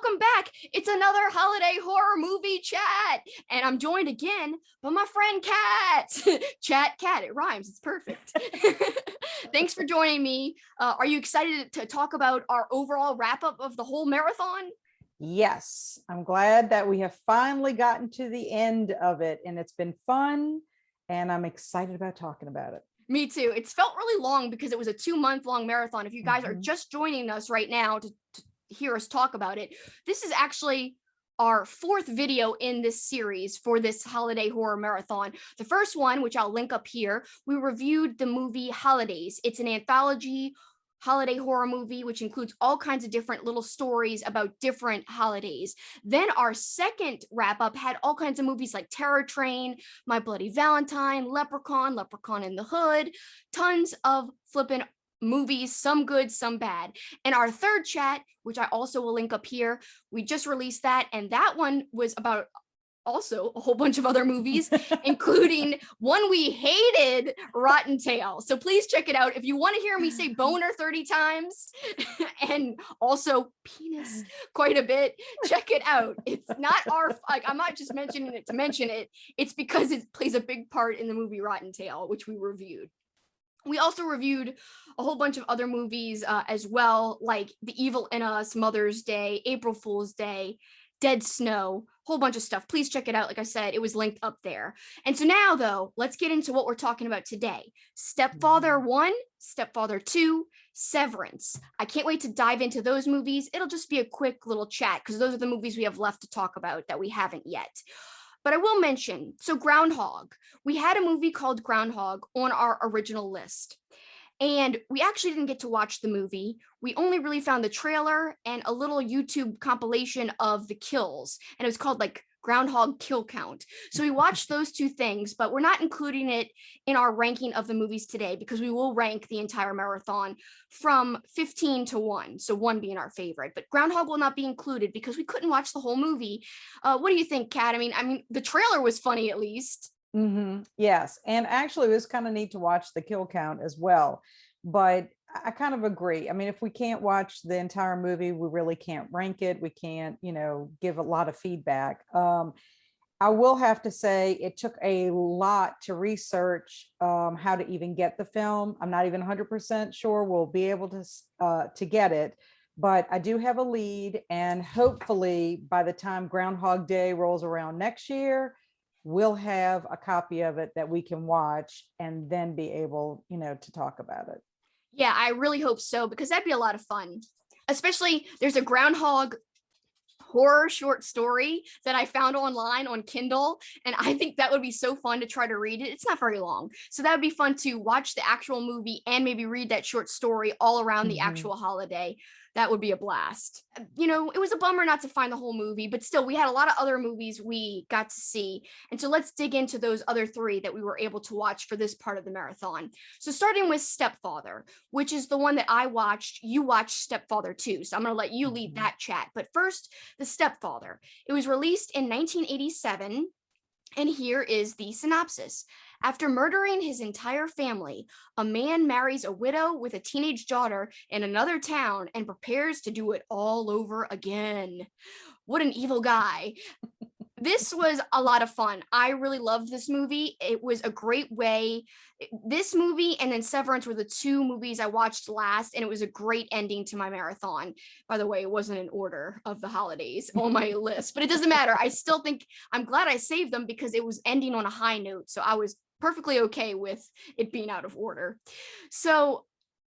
welcome back. It's another holiday horror movie chat, and I'm joined again by my friend Kat. Chat Kat, it rhymes. It's perfect. Thanks for joining me. Are you excited to talk about our overall wrap up of the whole marathon? Yes, I'm glad that we have finally gotten to the end of it, and it's been fun, and I'm excited about talking about it. Me too. It's felt really long because it was a 2-month long marathon. If you guys are just joining us right now to hear us talk about it, this is actually our 4th video in this series for this holiday horror marathon. The first one, which I'll link up here, we reviewed the movie Holidays. It's an anthology holiday horror movie, which includes all kinds of different little stories about different holidays. Then our second wrap up had all kinds of movies like Terror Train, My Bloody Valentine, Leprechaun, Leprechaun in the Hood, tons of flippin' movies, some good, some bad. And our third chat, which I also will link up here, we just released that, and that one was about also a whole bunch of other movies, including one we hated, Rottentail. So please check it out. If you want to hear me say boner 30 times and also penis quite a bit, check it out. It's not I'm not just mentioning it to mention it. It's because it plays a big part in the movie Rottentail, which we reviewed. We also reviewed a whole bunch of other movies as well, like The Evil in Us, Mother's Day, April Fool's Day, Dead Snow, whole bunch of stuff. Please check it out. Like I said, it was linked up there. And so now, though, let's get into what we're talking about today. Stepfather 1, Stepfather 2, Severance. I can't wait to dive into those movies. It'll just be a quick little chat because those are the movies we have left to talk about that we haven't yet. But I will mention, so Groundhog. We had a movie called Groundhog on our original list. And we actually didn't get to watch the movie. We only really found the trailer and a little YouTube compilation of the kills. And it was called like Groundhog Kill Count. So we watched those 2 things, but we're not including it in our ranking of the movies today because we will rank the entire marathon from 15 to 1. So 1 being our favorite, but Groundhog will not be included because we couldn't watch the whole movie. What do you think, Kat? I mean, the trailer was funny at least. Yes, and actually it was kind of neat to watch the kill count as well, but I kind of agree. I mean, if we can't watch the entire movie, we really can't rank it. We can't, give a lot of feedback. I will have to say it took a lot to research how to even get the film. I'm not even 100% sure we'll be able to get it, but I do have a lead, and hopefully by the time Groundhog Day rolls around next year, we'll have a copy of it that we can watch and then be able, to talk about it. Yeah, I really hope so, because that'd be a lot of fun. Especially there's a Groundhog horror short story that I found online on Kindle, and I think that would be so fun to try to read it. It's not very long, so that would be fun to watch the actual movie and maybe read that short story all around the actual holiday. That would be a blast. It was a bummer not to find the whole movie, but still, we had a lot of other movies we got to see. And so let's dig into those other 3 that we were able to watch for this part of the marathon. So starting with Stepfather, which is the one that I watched. You watched Stepfather 2, so I'm going to let you lead that chat. But first, The Stepfather. It was released in 1987, and here is the synopsis. After murdering his entire family, a man marries a widow with a teenage daughter in another town and prepares to do it all over again. What an evil guy. This was a lot of fun. I really loved this movie. It was a great way. This movie and then Severance were the 2 movies I watched last, and it was a great ending to my marathon. By the way, it wasn't in order of the holidays on my list, but it doesn't matter. I still think I'm glad I saved them because it was ending on a high note. So I was perfectly okay with it being out of order. So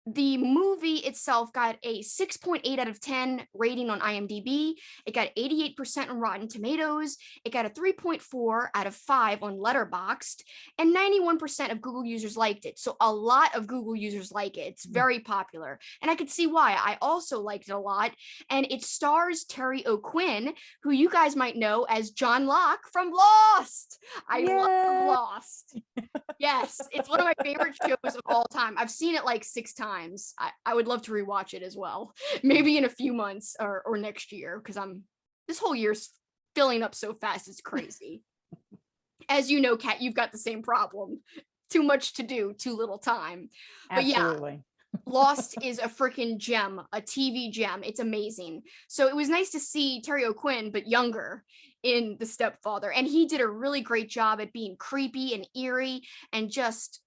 the movie itself got a 6.8 out of 10 rating on IMDb. It got 88% on Rotten Tomatoes. It got a 3.4 out of 5 on Letterboxd, and 91% of Google users liked it. So a lot of Google users like it. It's very popular, and I could see why. I also liked it a lot, and it stars Terry O'Quinn, who you guys might know as John Locke from Lost. I love Lost. Yes, it's one of my favorite shows of all time. I've seen it like 6 times. I would love to rewatch it as well. Maybe in a few months or next year, because this whole year's filling up so fast. It's crazy. As you know, Kat, you've got the same problem. Too much to do, too little time. Absolutely. Lost is a freaking gem, a TV gem. It's amazing. So it was nice to see Terry O'Quinn, but younger, in The Stepfather. And he did a really great job at being creepy and eerie and just,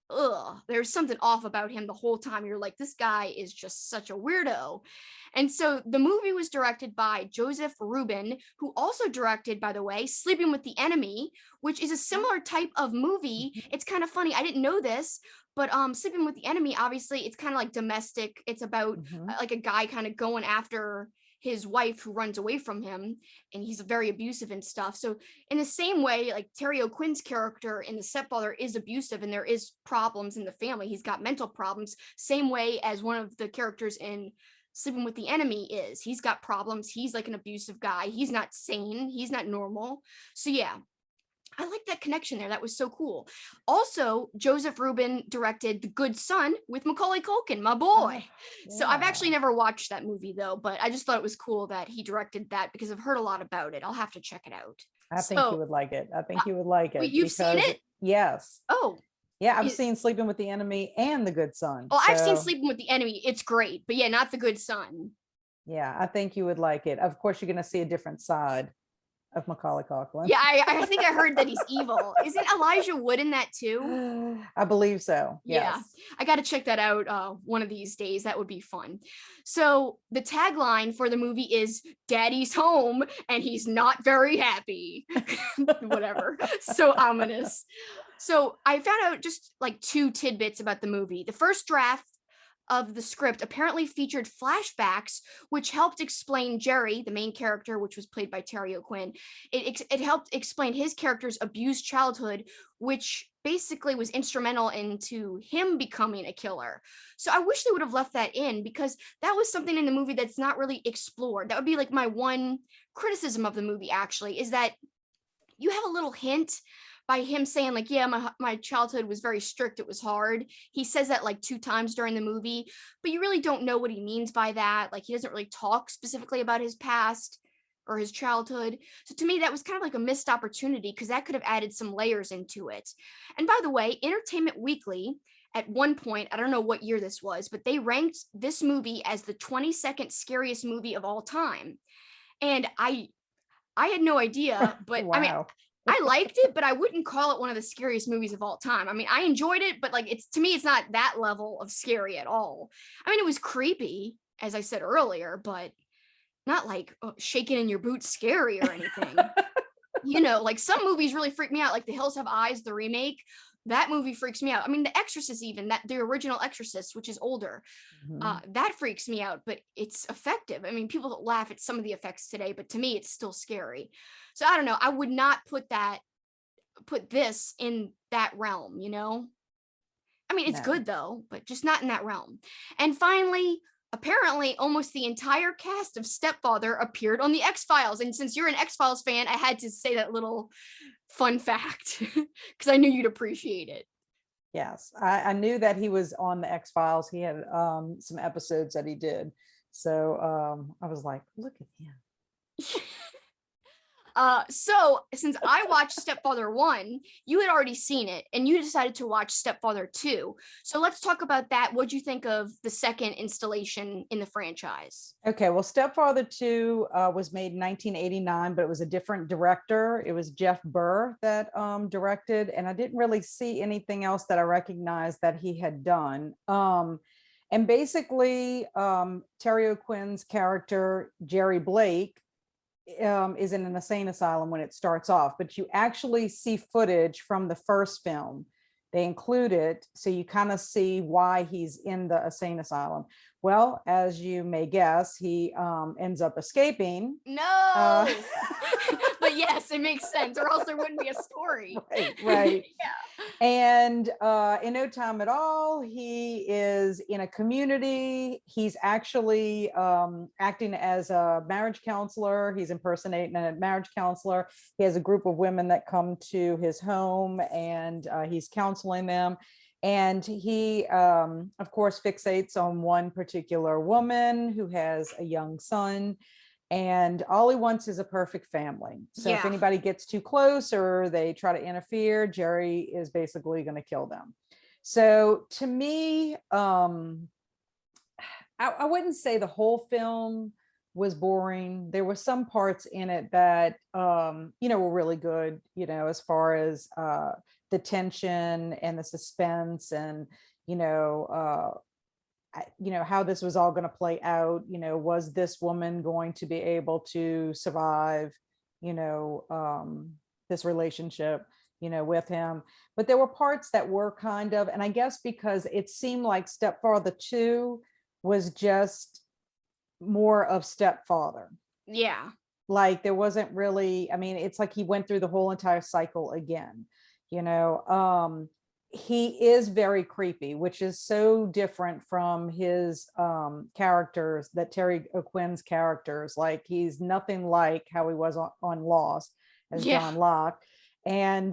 there's something off about him the whole time. You're like, this guy is just such a weirdo. And so the movie was directed by Joseph Rubin, who also directed, by the way, Sleeping with the Enemy, which is a similar type of movie. It's kind of funny. I didn't know this, but Sleeping with the Enemy, obviously, it's kind of like domestic. It's about like a guy kind of going after his wife who runs away from him, and he's very abusive and stuff. So in the same way, like Terry O'Quinn's character in The Stepfather is abusive and there is problems in the family. He's got mental problems, same way as one of the characters in Sleeping with the Enemy is. He's got problems. He's like an abusive guy. He's not sane. He's not normal. So yeah, I like that connection there. That was so cool. Also, Joseph Rubin directed The Good Son with Macaulay Culkin, my boy. So I've actually never watched that movie though, but I just thought it was cool that he directed that because I've heard a lot about it. I'll have to check it out. I think you would like it. I think you would like it. Wait, you've seen it? Yes. Oh. Yeah, I've seen Sleeping with the Enemy and The Good Son. Oh, I've seen Sleeping with the Enemy. It's great, but yeah, not The Good Son. Yeah, I think you would like it. Of course, you're going to see a different side of Macaulay Culkin. Yeah, I think I heard that he's evil. Isn't Elijah Wood in that too? I believe so. Yes. Yeah, I got to check that out one of these days. That would be fun. So the tagline for the movie is "Daddy's home and he's not very happy." Whatever. So ominous. So I found out just like 2 tidbits about the movie. The first draft of the script apparently featured flashbacks, which helped explain Jerry, the main character, which was played by Terry O'Quinn. It helped explain his character's abused childhood, which basically was instrumental into him becoming a killer. So I wish they would have left that in because that was something in the movie that's not really explored. That would be like my one criticism of the movie, actually, is that you have a little hint by him saying like, yeah, my childhood was very strict. It was hard. He says that like 2 times during the movie, but you really don't know what he means by that. Like he doesn't really talk specifically about his past or his childhood. So to me, that was kind of like a missed opportunity because that could have added some layers into it. And by the way, Entertainment Weekly at one point, I don't know what year this was, but they ranked this movie as the 22nd scariest movie of all time. And I had no idea, but wow. I mean, I liked it, but I wouldn't call it one of the scariest movies of all time. I mean, I enjoyed it, but like to me, it's not that level of scary at all. I mean, it was creepy, as I said earlier, but not like shaking in your boots scary or anything. Like some movies really freak me out, like The Hills Have Eyes, the remake. That movie freaks me out. I mean, The Exorcist, even the original Exorcist, which is older, that freaks me out, but it's effective. I mean, people laugh at some of the effects today, but to me, it's still scary. So I don't know. I would not put this in that realm, I mean, it's good though, but just not in that realm. And finally, apparently almost the entire cast of Stepfather appeared on the X-Files. And since you're an X-Files fan, I had to say that little fun fact because I knew you'd appreciate it. Yes, I knew that he was on the X-Files. He had some episodes that he did. So I was like, look at him. So since I watched Stepfather 1, you had already seen it and you decided to watch Stepfather 2. So let's talk about that. What'd you think of the second installation in the franchise? Okay, well, Stepfather 2 was made in 1989, but it was a different director. It was Jeff Burr that directed, and I didn't really see anything else that I recognized that he had done. And basically, Terry O'Quinn's character, Jerry Blake, is in an insane asylum when it starts off, but you actually see footage from the first film. They include it, so you kind of see why he's in the insane asylum. Well, as you may guess, he ends up escaping. No, but yes, it makes sense, or else there wouldn't be a story. Right. Yeah. And in no time at all, he is in a community. He's actually acting as a marriage counselor. He's impersonating a marriage counselor. He has a group of women that come to his home, and he's counseling them. And he, of course, fixates on one particular woman who has a young son. And all he wants is a perfect family. So if anybody gets too close or they try to interfere, Jerry is basically going to kill them. So to me, I wouldn't say the whole film was boring. There were some parts in it that were really good, as far as the tension and the suspense, and you know, how this was all going to play out. Was this woman going to be able to survive, you know, this relationship, with him? But there were parts that were kind of, and I guess because it seemed like Stepfather 2 was just more of Stepfather. Yeah. Like there wasn't really, I mean, it's like he went through the whole entire cycle again, you know. He is very creepy, which is so different from his characters, that Terry O'Quinn's characters. Like he's nothing like how he was on Lost as Yeah. John Locke. And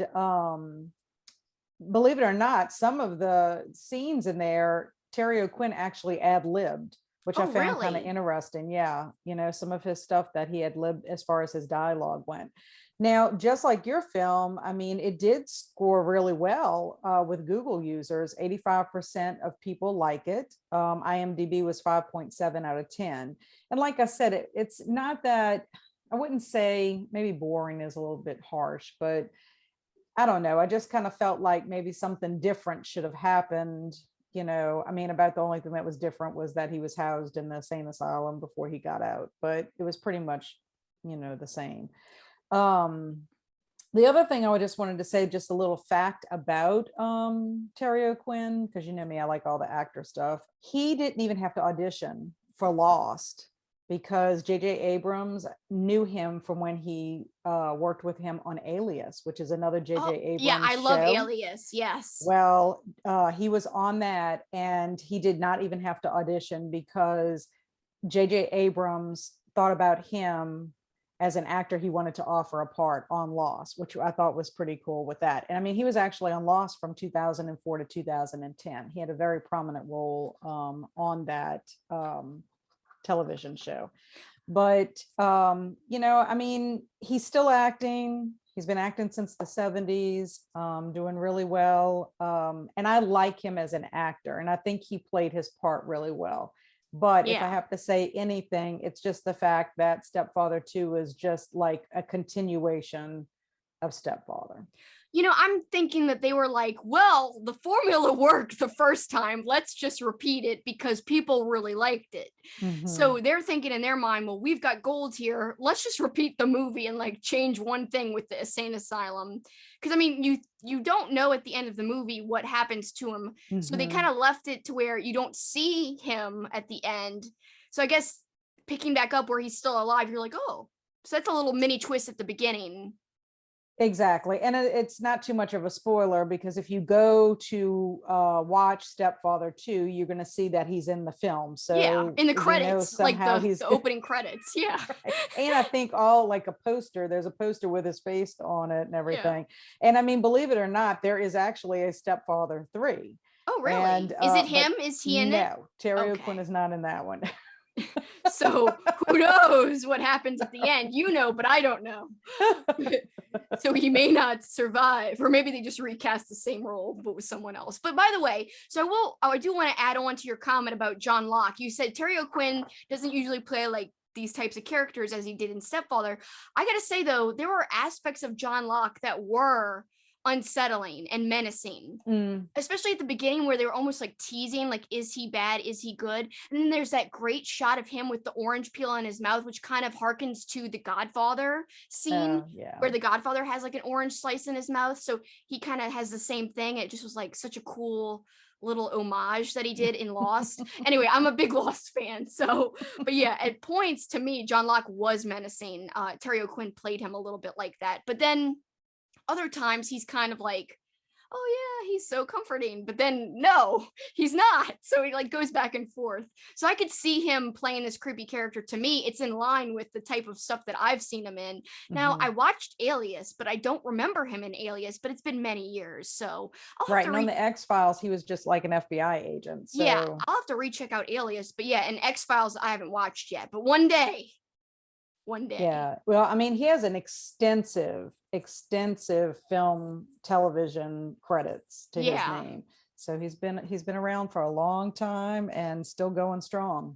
believe it or not, some of the scenes in there, Terry O'Quinn actually ad-libbed, which I found kind of Really? interesting. Yeah, some of his stuff that he had lived as far as his dialogue went. Now, just like your film, I mean, it did score really well with Google users. 85% of people like it. IMDb was 5.7 out of 10. And like I said, it's not that, I wouldn't say, maybe boring is a little bit harsh, but I don't know. I just kind of felt like maybe something different should have happened. I mean, about the only thing that was different was that he was housed in the sane asylum before he got out, but it was pretty much, the same. The other thing I just wanted to say, just a little fact about Terry O'Quinn, because you know me, I like all the actor stuff. He didn't even have to audition for Lost, because J.J. Abrams knew him from when he worked with him on Alias, which is another J.J. Oh, Abrams yeah, I love show. Alias. Yes. Well, he was on that, and he did not even have to audition, because J.J. Abrams thought about him as an actor he wanted to offer a part on Lost, which I thought was pretty cool with that. And I mean, he was actually on Lost from 2004 to 2010. He had a very prominent role on that television show. But I mean, he's still acting. He's been acting since the 70s, doing really well. And I like him as an actor, and I think he played his part really well. But if I have to say anything, it's just the fact that Stepfather 2 is just like a continuation of Stepfather. I'm thinking that they were like, well, the formula worked the first time. Let's just repeat it because people really liked it. Mm-hmm. So they're thinking in their mind, well, we've got gold here. Let's just repeat the movie and like change one thing with the insane asylum. Because I mean, you don't know at the end of the movie what happens to him. Mm-hmm. So they kind of left it to where you don't see him at the end. So I guess picking back up where he's still alive, you're like, oh, so that's a little mini twist at the beginning. Exactly. And it's not too much of a spoiler, because if you go to watch Stepfather 2, you're going to see that he's in the film. So yeah, in the credits, like the opening credits. Yeah. Right. And I think like a poster, there's a poster with his face on it and everything. Yeah. And I mean, believe it or not, there is actually a Stepfather 3. Oh, really? And, is it him? Is he in it? No, Terry O'Quinn is not in that one. So who knows what happens at the end? But I don't know. So he may not survive, or maybe they just recast the same role but with someone else. But by the way, so I do want to add on to your comment about John Locke. You said Terry O'Quinn doesn't usually play like these types of characters as he did in Stepfather. I gotta say though, there were aspects of John Locke that were unsettling and menacing, especially at the beginning where they were almost like teasing, like, is he bad, is he good? And then there's that great shot of him with the orange peel in his mouth, which kind of harkens to the Godfather scene, where the Godfather has like an orange slice in his mouth, so he kind of has the same thing. It just was like such a cool little homage that he did in Lost. Anyway, I'm a big Lost fan, so but yeah, at points to me John Locke was menacing. Terry O'Quinn played him a little bit like that, but then other times he's kind of like, oh yeah, he's so comforting, but then no, he's not. So he like goes back and forth. So I could see him playing this creepy character. To me, it's in line with the type of stuff that I've seen him in. Now, I watched Alias, but I don't remember him in Alias, but it's been many years. So I'll have to on the X-Files, he was just like an FBI agent. So yeah, I'll have to recheck out Alias. But yeah, and X-Files I haven't watched yet, but one day. Yeah. Well, I mean, he has an extensive film, television credits to his name. So he's been around for a long time and still going strong.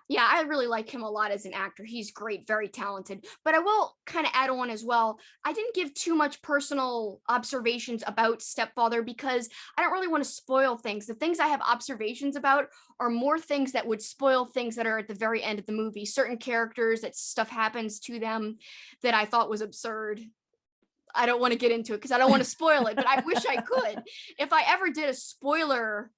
Yeah, I really like him a lot as an actor. He's great, very talented. But I will kind of add on as well. I didn't give too much personal observations about Stepfather because I don't really want to spoil things. The things I have observations about are more things that would spoil things that are at the very end of the movie. Certain characters, that stuff happens to them that I thought was absurd. I don't want to get into it because I don't want to spoil it, but I wish I could. If I ever did a spoiler,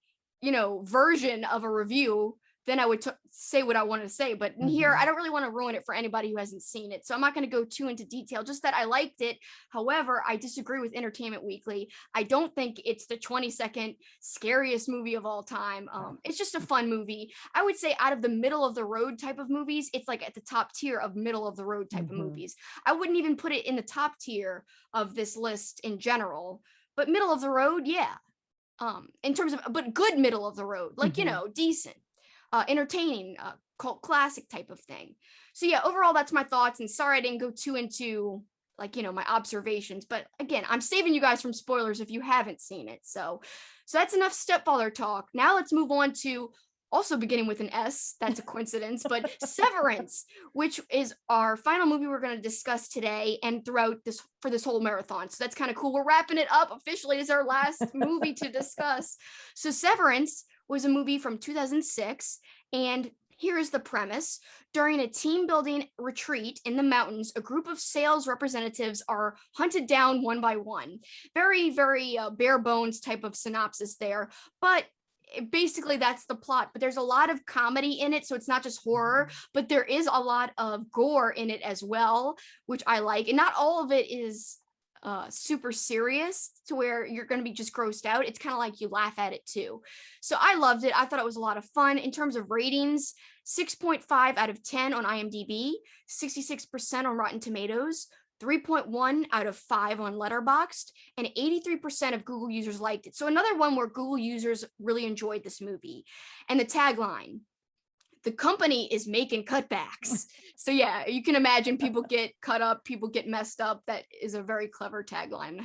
version of a review, then I would say what I wanted to say. But in here, I don't really want to ruin it for anybody who hasn't seen it. So I'm not going to go too into detail, just that I liked it. However, I disagree with Entertainment Weekly. I don't think it's the 22nd scariest movie of all time. It's just a fun movie. I would say out of the middle of the road type of movies, it's like at the top tier of middle of the road type of movies. I wouldn't even put it in the top tier of this list in general, but middle of the road, yeah. In terms of, but good middle of the road, like, decent. Entertaining, cult classic type of thing. So yeah, overall, that's my thoughts. And sorry I didn't go too into my observations. But again, I'm saving you guys from spoilers if you haven't seen it. So that's enough Stepfather talk. Now let's move on to also beginning with an S. That's a coincidence, but Severance, which is our final movie we're going to discuss today and throughout this whole marathon. So that's kind of cool. We're wrapping it up officially as our last movie to discuss. So Severance was a movie from 2006, and here is the premise. During a team building retreat in the mountains, a group of sales representatives are hunted down one by one. Very, very bare bones type of synopsis there, but basically that's the plot. But there's a lot of comedy in it, so it's not just horror, but there is a lot of gore in it as well, which I like. And not all of it is super serious to where you're going to be just grossed out. It's kind of like you laugh at it too. So I loved it. I thought it was a lot of fun. In terms of ratings, 6.5 out of 10 on IMDb, 66% on Rotten Tomatoes, 3.1 out of 5 on Letterboxd, and 83% of Google users liked it. So another one where Google users really enjoyed this movie. And the tagline, the company is making cutbacks. So yeah, you can imagine people get cut up, people get messed up. That is a very clever tagline,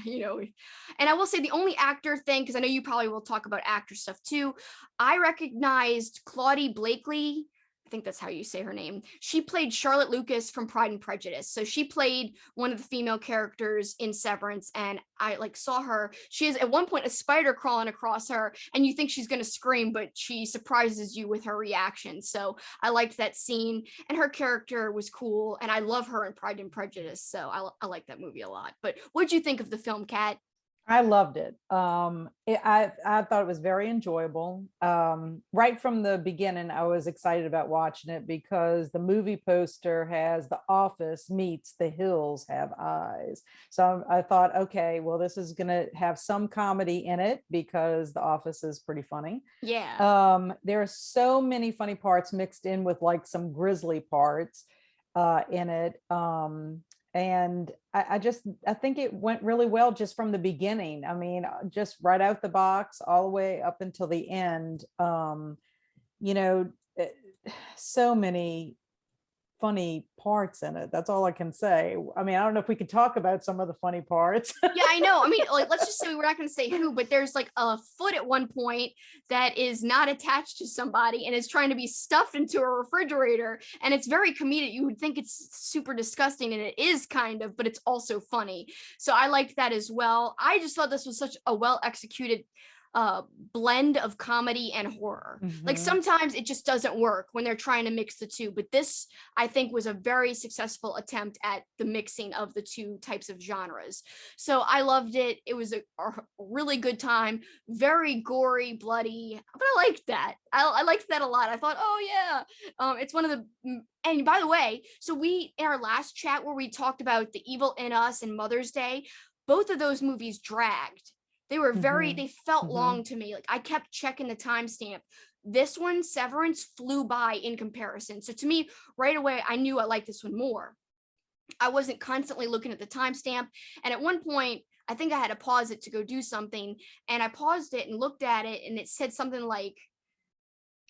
And I will say the only actor thing, because I know you probably will talk about actor stuff too, I recognized Claudie Blakely. I think that's how you say her name. She played Charlotte Lucas from Pride and Prejudice. So she played one of the female characters in Severance, and I saw her. She has at one point a spider crawling across her, and you think she's going to scream, but she surprises you with her reaction. So I liked that scene, and her character was cool, and I love her in Pride and Prejudice. So I like that movie a lot. But what'd you think of the film, Kat? I loved it. I thought it was very enjoyable. Right from the beginning, I was excited about watching it because the movie poster has The Office meets The Hills Have Eyes. So I thought, okay, well, this is going to have some comedy in it because The Office is pretty funny. Yeah. There are so many funny parts mixed in with some grisly parts in it. And I think it went really well just from the beginning. I mean, just right out the box all the way up until the end. You know, so many funny parts in it. That's all I can say. I mean, I don't know if we could talk about some of the funny parts. Yeah, I know. I mean, let's just say we're not going to say who, but there's a foot at one point that is not attached to somebody and is trying to be stuffed into a refrigerator. And it's very comedic. You would think it's super disgusting, and it is kind of, but it's also funny. So I liked that as well. I just thought this was such a well executed blend of comedy and horror. Sometimes it just doesn't work when they're trying to mix the two, but this I think was a very successful attempt at the mixing of the two types of genres. So I loved it. It was a really good time, very gory, bloody, but I liked that. I liked that a lot. I thought, oh yeah, it's one of the, and by the way, so we in our last chat where we talked about The Evil in Us and Mother's Day, both of those movies dragged. They were they felt long to me. I kept checking the timestamp. This one, Severance, flew by in comparison. So to me, right away, I knew I liked this one more. I wasn't constantly looking at the timestamp. And at one point, I think I had to pause it to go do something. And I paused it and looked at it, and it said something like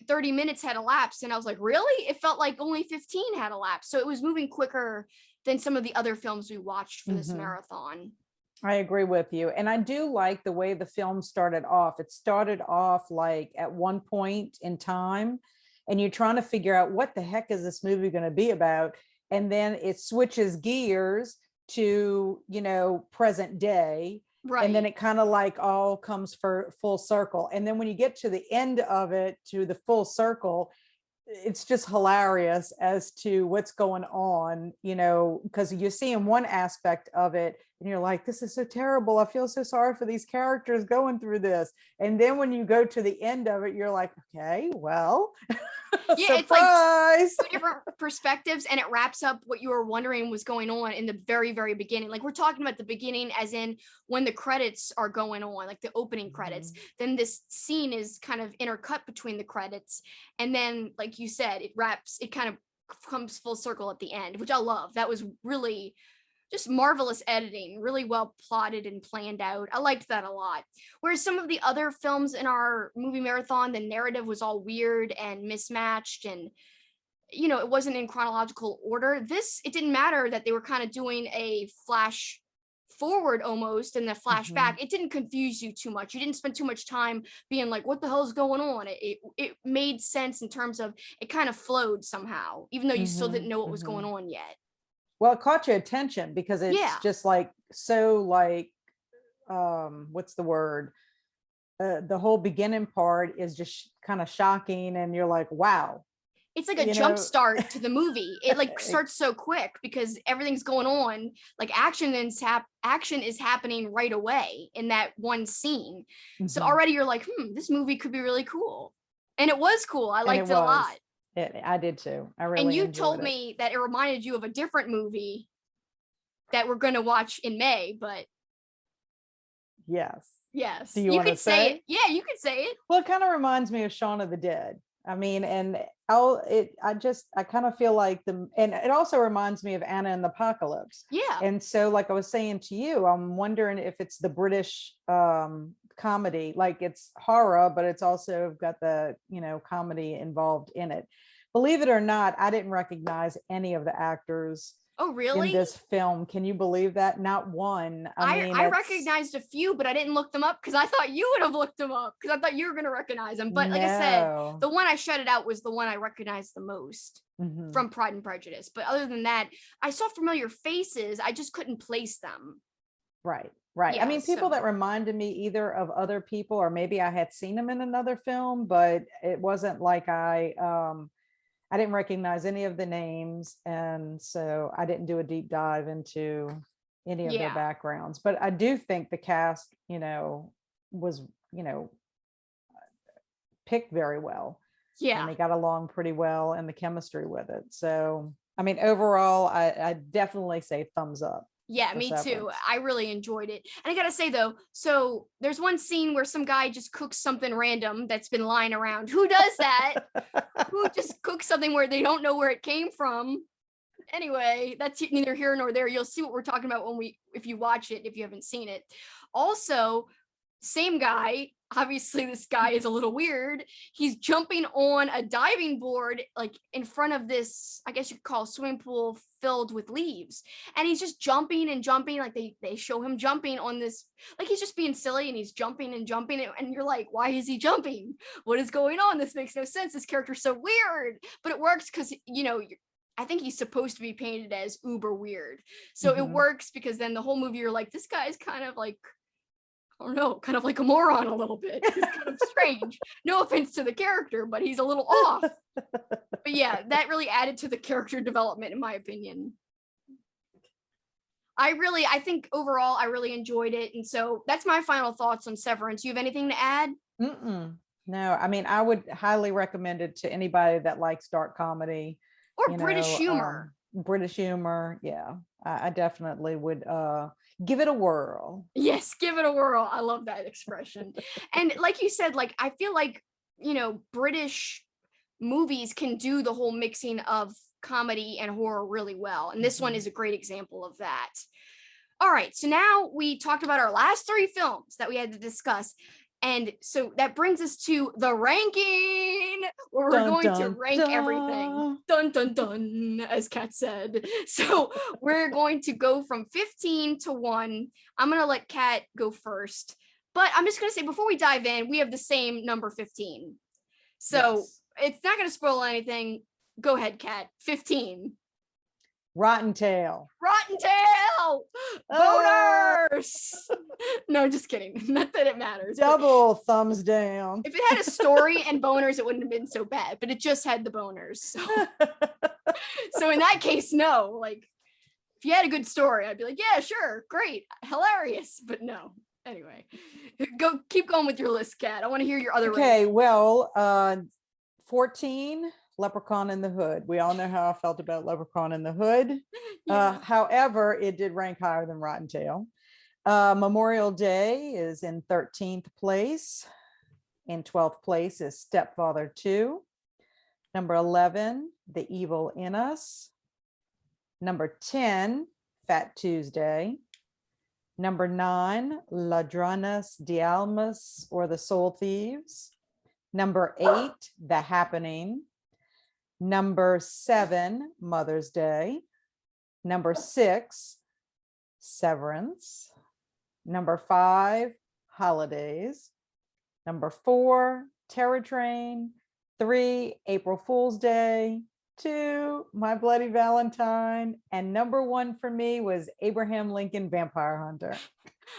30 minutes had elapsed. And I was like, really? It felt like only 15 had elapsed. So it was moving quicker than some of the other films we watched for this marathon. I agree with you. And I do like the way the film started off. It started off like at one point in time, and you're trying to figure out what the heck is this movie going to be about. And then it switches gears to, present day. And then Right. it kind of like all comes for full circle. And then when you get to the end of it, to the full circle, it's just hilarious as to what's going on, because you see in one aspect of it and you're like, this is so terrible. I feel so sorry for these characters going through this. And then when you go to the end of it, you're like, okay, well, Yeah, it's like surprise. two different perspectives, and it wraps up what you were wondering was going on in the very, very beginning. Like, we're talking about the beginning as in when the credits are going on, like the opening credits. Then this scene is kind of intercut between the credits, and then, like you said, it kind of comes full circle at the end, which I love. That was really just marvelous editing, really well plotted and planned out. I liked that a lot. Whereas some of the other films in our movie marathon, the narrative was all weird and mismatched, and it wasn't in chronological order. It didn't matter that they were kind of doing a flash forward almost and the flashback. It didn't confuse you too much. You didn't spend too much time being like, what the hell is going on? It made sense in terms of it kind of flowed somehow, even though you still didn't know what was going on yet. Well, it caught your attention because it's Yeah. just like so like what's the word? The whole beginning part is just kind of shocking, and you're like, wow. It's like a jump start to the movie. It like starts so quick because everything's going on. Like action is happening right away in that one scene. So already you're like, this movie could be really cool. And it was cool. I liked it a lot. I did too. I really And you enjoyed told it. me that it reminded you of a different movie that we're going to watch in May, but Yes. yes, Do you you want to could say it. say? Yeah, you could say it. Well, it kind of reminds me of Shaun of the Dead. I mean, and I kind of feel like and it also reminds me of Anna and the Apocalypse. Yeah. And so, like I was saying to you, I'm wondering if it's the British comedy, like it's horror, but it's also got the, comedy involved in it. Believe it or not, I didn't recognize any of the actors Oh, in really? this film. Can you believe that? Not one. I mean, I recognized a few, but I didn't look them up because I thought you would have looked them up because I thought you were going to recognize them. But like I said, no. the one I shouted out was the one I recognized the most from Pride and Prejudice. But other than that, I saw familiar faces. I just couldn't place them. Right. Yeah, I mean, people that reminded me either of other people, or maybe I had seen them in another film, but it wasn't like I didn't recognize any of the names. And so I didn't do a deep dive into any of their backgrounds. But I do think the cast, was, picked very well. Yeah. And they got along pretty well, and the chemistry with it. So, I mean, overall, I definitely say thumbs up. Yeah, me too. I really enjoyed it. And I gotta say though, so there's one scene where some guy just cooks something random that's been lying around. Who does that? Who just cooks something where they don't know where it came from? Anyway, that's neither here nor there. You'll see what we're talking about if you watch it, if you haven't seen it. Also, same guy. Obviously, this guy is a little weird. He's jumping on a diving board, like in front of this, I guess you could call a swimming pool filled with leaves. And he's just jumping and jumping. Like they show him jumping on this, like he's just being silly and he's jumping and jumping. And you're like, why is he jumping? What is going on? This makes no sense. This character's so weird. But it works because, I think he's supposed to be painted as uber weird. So it works because then the whole movie, you're like, this guy's kind of like, I don't know, kind of like a moron a little bit. He's kind of strange. No offense to the character, but he's a little off. But yeah, that really added to the character development, in my opinion. I think overall, I really enjoyed it. And so that's my final thoughts on Severance. You have anything to add? No, I mean, I would highly recommend it to anybody that likes dark comedy. Or British humor. British humor. Yeah, I definitely would give it a whirl. Yes, give it a whirl. I love that expression. And like you said, like I feel like, British movies can do the whole mixing of comedy and horror really well. And this one is a great example of that. All right, so now we talked about our last 3 films that we had to discuss. And so that brings us to the ranking, where we're Dun, going to dun, rank everything. Dun, dun, dun, as Kat said. So we're going to go from 15 to 1. I'm going to let Kat go first. But I'm just going to say, before we dive in, we have the same number 15. So Yes. it's not going to spoil anything. Go ahead, Kat. 15. Rottentail. Rottentail! Boners! No, just kidding. Not that it matters. Double thumbs down. If it had a story and boners, it wouldn't have been so bad, but it just had the boners. So in that case, no. Like, if you had a good story, I'd be like, yeah, sure, great, hilarious. But no. Anyway, keep going with your list, Kat. I want to hear your other Okay, rankings. well, 14, Leprechaun in the Hood. We all know how I felt about Leprechaun in the Hood. Yeah. However, it did rank higher than Rottentail. Memorial Day is in 13th place. In 12th place is Stepfather 2. Number 11, The Evil in Us. Number 10, Fat Tuesday. Number 9, Ladrones de Almas, or The Soul Thieves. Number 8, The Happening. Number 7, Mother's Day. Number 6, Severance. Number 5, Holidays. Number 4, Terror Train. 3, April Fool's Day. 2, My Bloody Valentine. And number 1 for me was Abraham Lincoln Vampire Hunter.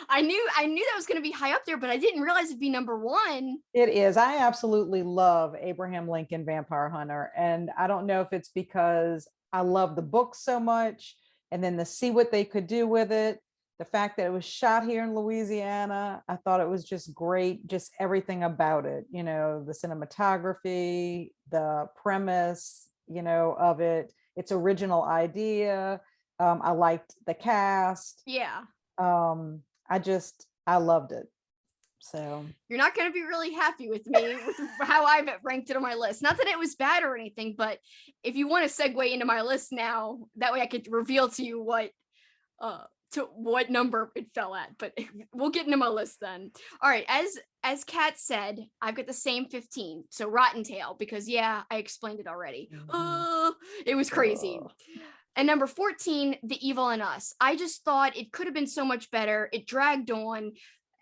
I knew that was going to be high up there, but I didn't realize it'd be number 1. It is. I absolutely love Abraham Lincoln Vampire Hunter. And I don't know if it's because I love the book so much, and then to see what they could do with it. The fact that it was shot here in Louisiana, I thought it was just great. Just everything about it, you know, the cinematography, the premise, you know, of it, its original idea. I liked the cast. Yeah. I loved it. So You're not going to be really happy with me with how I've ranked it on my list. Not that it was bad or anything, but if you want to segue into my list now, that way I could reveal to you what number it fell at. But we'll get into my list then. All right, as Kat said, I've got the same 15. So Rottentail, because yeah, I explained it already. It was crazy. And number 14, The Evil in Us. I just thought it could have been so much better. It dragged on.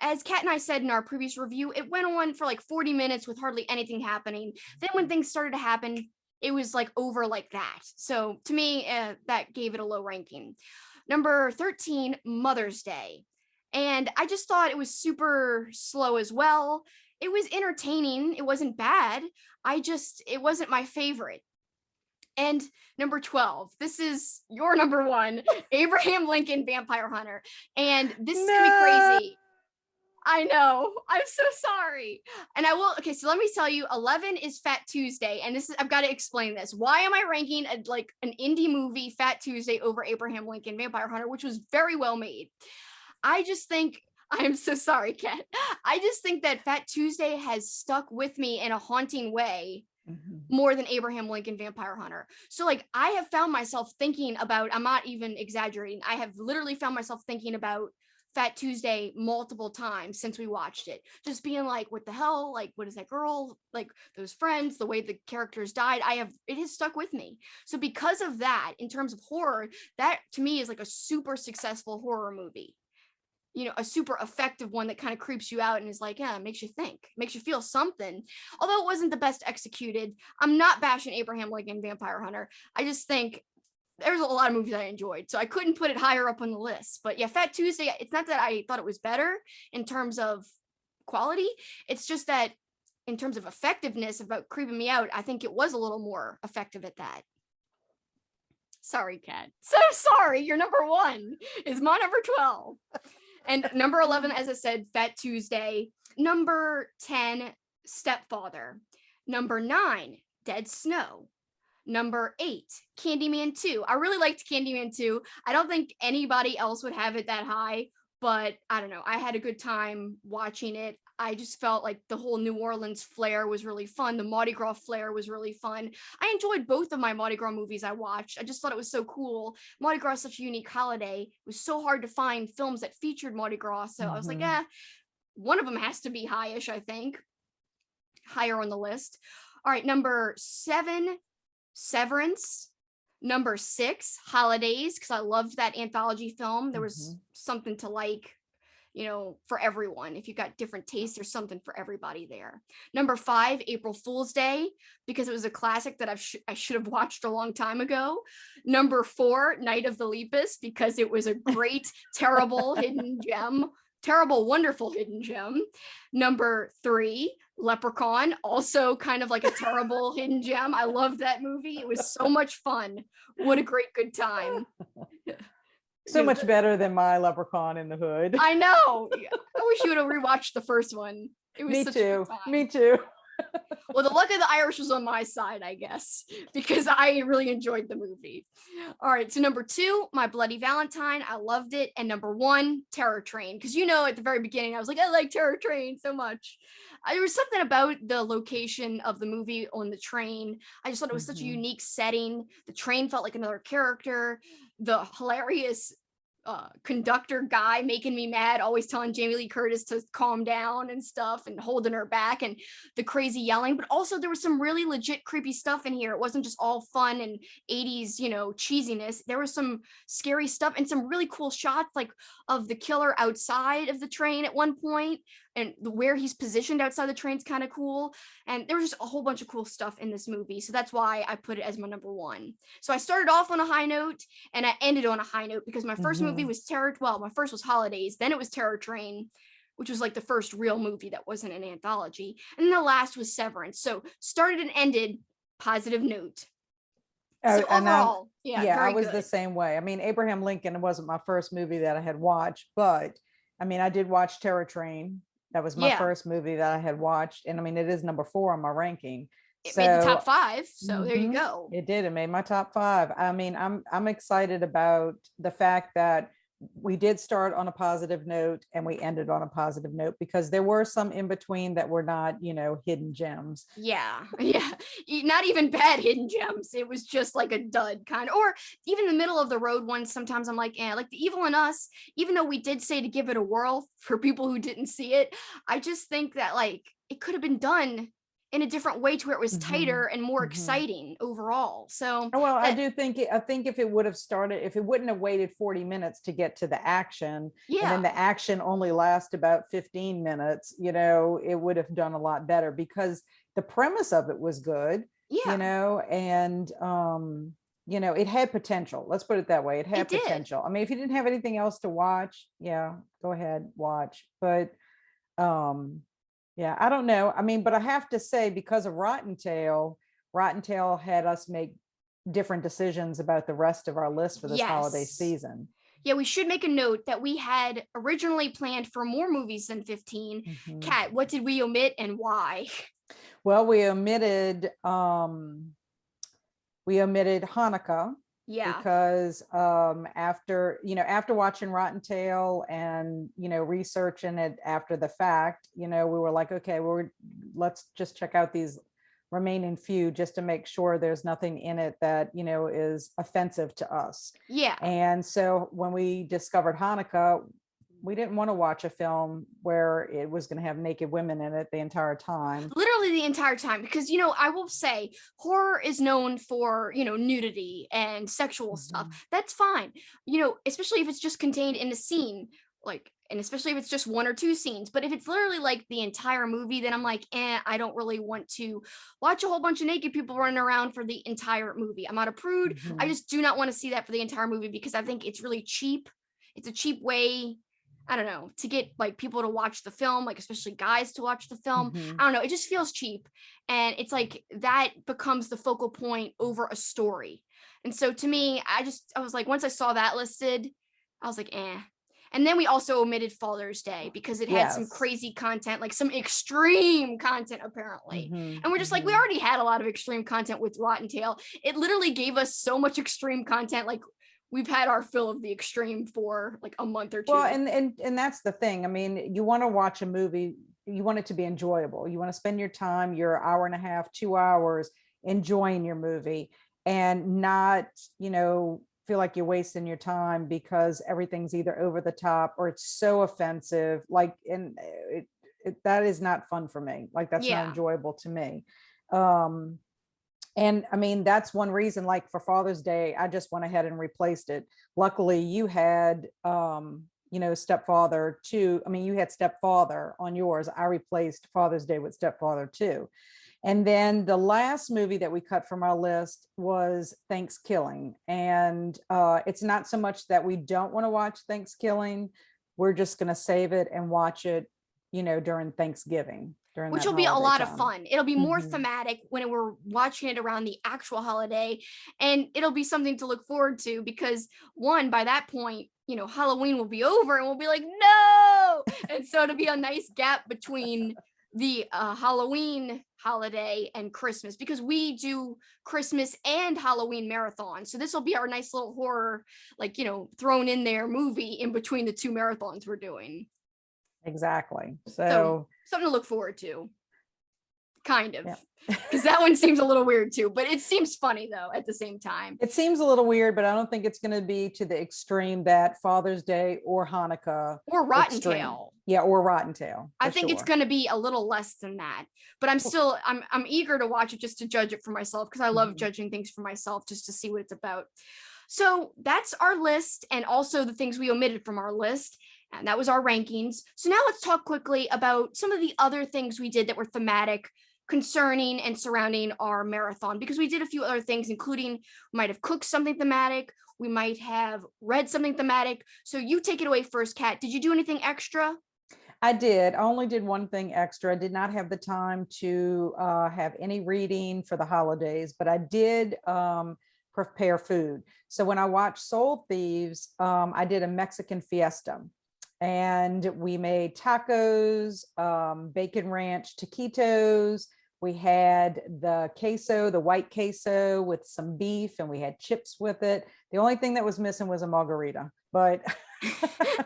As Kat and I said in our previous review, it went on for like 40 minutes with hardly anything happening. Then when things started to happen, it was like over like that. So to me, that gave it a low ranking. Number 13, Mother's Day. And I just thought it was super slow as well. It was entertaining. It wasn't bad. It wasn't my favorite. And number 12, this is your number 1, Abraham Lincoln Vampire Hunter. And this is going to be crazy. I know. I'm so sorry. And okay, so let me tell you, 11 is Fat Tuesday. And I've got to explain this. Why am I ranking an indie movie, Fat Tuesday, over Abraham Lincoln Vampire Hunter, which was very well made? I'm so sorry, Kat. I just think that Fat Tuesday has stuck with me in a haunting way more than Abraham Lincoln Vampire Hunter. So like I have found myself thinking about, I'm not even exaggerating, I have literally found myself thinking about Fat Tuesday multiple times since we watched it. Just being like, what the hell? Like, what is that girl? Like those friends, the way the characters died. It has stuck with me. So because of that, in terms of horror, that to me is like a super successful horror movie. You know, a super effective one that kind of creeps you out and is like, yeah, makes you think, makes you feel something. Although it wasn't the best executed, I'm not bashing Abraham Lincoln Vampire Hunter. I just think there's a lot of movies I enjoyed, so I couldn't put it higher up on the list. But yeah, Fat Tuesday, it's not that I thought it was better in terms of quality. It's just that in terms of effectiveness about creeping me out, I think it was a little more effective at that. Sorry, Kat. So sorry. Your number 1 is my number 12. And number 11, as I said, Fat Tuesday. Number 10, Stepfather. Number 9, Dead Snow. Number 8, Candyman 2. I really liked Candyman 2. I don't think anybody else would have it that high, but I don't know. I had a good time watching it. I just felt like the whole New Orleans flair was really fun. The Mardi Gras flair was really fun. I enjoyed both of my Mardi Gras movies I watched. I just thought it was so cool. Mardi Gras is such a unique holiday. It was so hard to find films that featured Mardi Gras. So I was like, one of them has to be highish, I think. Higher on the list. All right, number 7, Severance. Number 6, Holidays, because I loved that anthology film. There was something to like, for everyone. If you got different tastes, there's something for everybody there. Number 5, April Fool's Day, because it was a classic that I should have watched a long time ago. Number 4, Night of the Lepus, because it was a great, terrible hidden gem. Terrible, wonderful hidden gem. Number 3, Leprechaun, also kind of like a terrible hidden gem. I loved that movie. It was so much fun. What a great good time. So much better than my Leprechaun in the Hood. I know. I wish you would have rewatched the first one. It was such a good time. Me too. Well, the luck of the Irish was on my side, I guess, because I really enjoyed the movie. All right, so number 2, My Bloody Valentine. I loved it. And number 1, Terror Train. Because at the very beginning, I was like, I like Terror Train so much. There was something about the location of the movie on the train. I just thought it was such a unique setting. The train felt like another character. The hilarious conductor guy making me mad, always telling Jamie Lee Curtis to calm down and stuff and holding her back, and the crazy yelling. But also there was some really legit creepy stuff in here. It wasn't just all fun and 80s, cheesiness. There was some scary stuff and some really cool shots, like of the killer outside of the train at one point, and where he's positioned outside the train's kind of cool. And there was just a whole bunch of cool stuff in this movie. So that's why I put it as my number 1. So I started off on a high note and I ended on a high note, because my first movie was my first was Holidays, then it was Terror Train, which was like the first real movie that wasn't an anthology. And then the last was Severance. So started and ended positive note. So overall, I was good. the same way. I mean, Abraham Lincoln wasn't my first movie that I had watched, but I mean, I did watch Terror Train. That was my first movie that I had watched. And I mean, it is number 4 on my ranking. It made the top 5. So there you go. It did. It made my top 5. I mean, I'm excited about the fact that we did start on a positive note and we ended on a positive note, because there were some in between that were not, hidden gems. Yeah. Not even bad hidden gems. It was just like a dud kind of, or even the middle of the road ones. Sometimes I'm like, like The Evil in Us, even though we did say to give it a whirl for people who didn't see it, I just think that like it could have been done in a different way to where it was tighter and more exciting overall. So I think if it would have started, if it wouldn't have waited 40 minutes to get to the action, and then the action only lasts about 15 minutes, it would have done a lot better, because the premise of it was good, and it had potential. Let's put it that way. It had potential. I mean, if you didn't have anything else to watch, go ahead, watch. But I don't know. I mean, but I have to say, because of Rottentail had us make different decisions about the rest of our list for this holiday season. Yeah, we should make a note that we had originally planned for more movies than 15. Kat, what did we omit and why? Well, we omitted Hanukkah. Yeah. Because after watching Rottentail and researching it after the fact, we were like, okay, let's just check out these remaining few just to make sure there's nothing in it that is offensive to us. Yeah. And so when we discovered Hanukkah, we didn't want to watch a film where it was going to have naked women in it the entire time. Literally the entire time, because, I will say horror is known for, nudity and sexual stuff. That's fine, especially if it's just contained in a scene, and especially if it's just 1 or 2 scenes. But if it's literally like the entire movie, then I'm like, I don't really want to watch a whole bunch of naked people running around for the entire movie. I'm not a prude. I just do not want to see that for the entire movie, because I think it's really cheap. It's a cheap way, I don't know, to get like people to watch the film, like especially guys to watch the film. I don't know. It just feels cheap. And it's like that becomes the focal point over a story. And so to me, I was like, once I saw that listed, I was like, And then we also omitted Father's Day because it had some crazy content, like some extreme content, apparently. And we're just like, we already had a lot of extreme content with Rottentail. It literally gave us so much extreme content. Like, we've had our fill of the extreme for like a month or 2. Well, and that's the thing. I mean, you want to watch a movie, you want it to be enjoyable. You want to spend your time, your hour and a half, 2 hours enjoying your movie, and not, feel like you're wasting your time because everything's either over the top or it's so offensive. Like, and that is not fun for me. Like, that's not Yeah. enjoyable to me. And I mean, that's one reason, like for Father's Day, I just went ahead and replaced it. Luckily you had, Stepfather too. I mean, you had Stepfather on yours. I replaced Father's Day with Stepfather too. And then the last movie that we cut from our list was Thanksgiving. And it's not so much that we don't want to watch Thanksgiving. We're just going to save it and watch it, during Thanksgiving. Which will be a lot of time. fun. It'll be more Mhm. thematic when we're watching it around the actual holiday. And it'll be something to look forward to because, one, by that point, Halloween will be over and we'll be like, no. And so it'll be a nice gap between the Halloween holiday and Christmas, because we do Christmas and Halloween marathon. So this will be our nice little horror, thrown in there movie in between the two marathons we're doing. Exactly. So something to look forward to. Kind of. Yeah. Because that one seems a little weird too, but it seems funny though at the same time. It seems a little weird, but I don't think it's going to be to the extreme that Father's Day or Hanukkah or Rottentail. Yeah, or Rottentail. I think it's going to be a little less than that, but I'm eager to watch it just to judge it for myself, because I love judging things for myself just to see what it's about. So that's our list, and also the things we omitted from our list. And that was our rankings. So now let's talk quickly about some of the other things we did that were thematic concerning and surrounding our marathon, because we did a few other things, including we might have cooked something thematic, we might have read something thematic. So you take it away first, Kat. Did you do anything extra? I did. I only did one thing extra. I did not have the time to have any reading for the holidays, but I did prepare food. So when I watched Soul Thieves, I did a Mexican fiesta. And we made tacos, bacon ranch taquitos. We had the queso, the white queso with some beef, and we had chips with it. The only thing that was missing was a margarita, but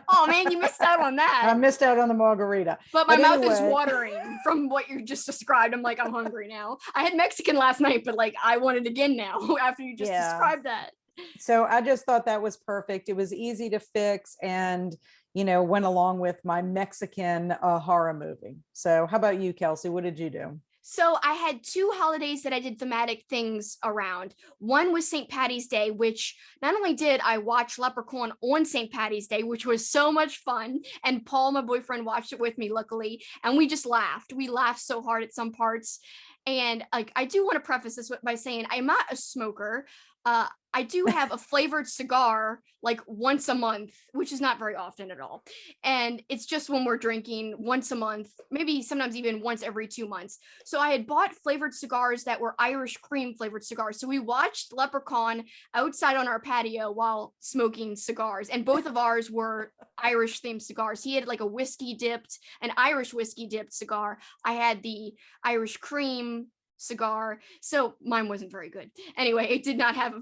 oh man, you missed out on that. I missed out on the margarita. But my mouth is watering from what you just described. I'm like, I'm hungry now. I had Mexican last night, but I want it again now after you just described that. So I just thought that was perfect. It was easy to fix and, went along with my Mexican horror movie. So how about you, Kelsi? What did you do? So I had two holidays that I did thematic things around. One was St. Patty's Day, which not only did I watch Leprechaun on St. Patty's Day, which was so much fun, and Paul, my boyfriend, watched it with me, luckily, and we just laughed. We laughed so hard at some parts. And I do want to preface this by saying I'm not a smoker. I do have a flavored cigar once a month, which is not very often at all. And it's just when we're drinking once a month, maybe sometimes even once every 2 months. So I had bought flavored cigars that were Irish cream flavored cigars. So we watched Leprechaun outside on our patio while smoking cigars. And both of ours were Irish themed cigars. He had an Irish whiskey dipped cigar. I had the Irish cream cigar, so mine wasn't very good. Anyway, it did not have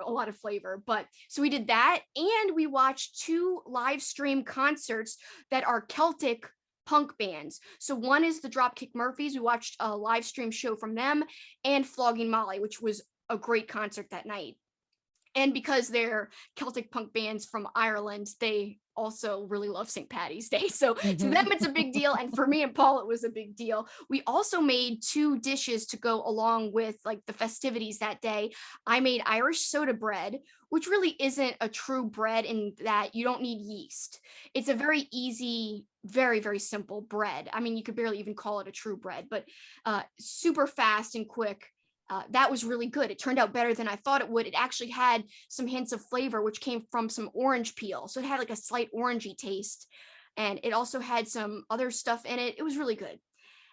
a lot of flavor, but so we did that, and we watched 2 live stream concerts that are Celtic punk bands. So one is the Dropkick Murphys. We watched a live stream show from them, and Flogging Molly, which was a great concert that night. And because they're Celtic punk bands from Ireland, they also really love St. Patty's Day. So to them, it's a big deal. And for me and Paul, it was a big deal. We also made 2 dishes to go along with the festivities that day. I made Irish soda bread, which really isn't a true bread in that you don't need yeast. It's a very easy, very, very simple bread. I mean, you could barely even call it a true bread, but super fast and quick. That was really good. It turned out better than I thought it would. It actually had some hints of flavor, which came from some orange peel. So it had a slight orangey taste. And it also had some other stuff in it. It was really good.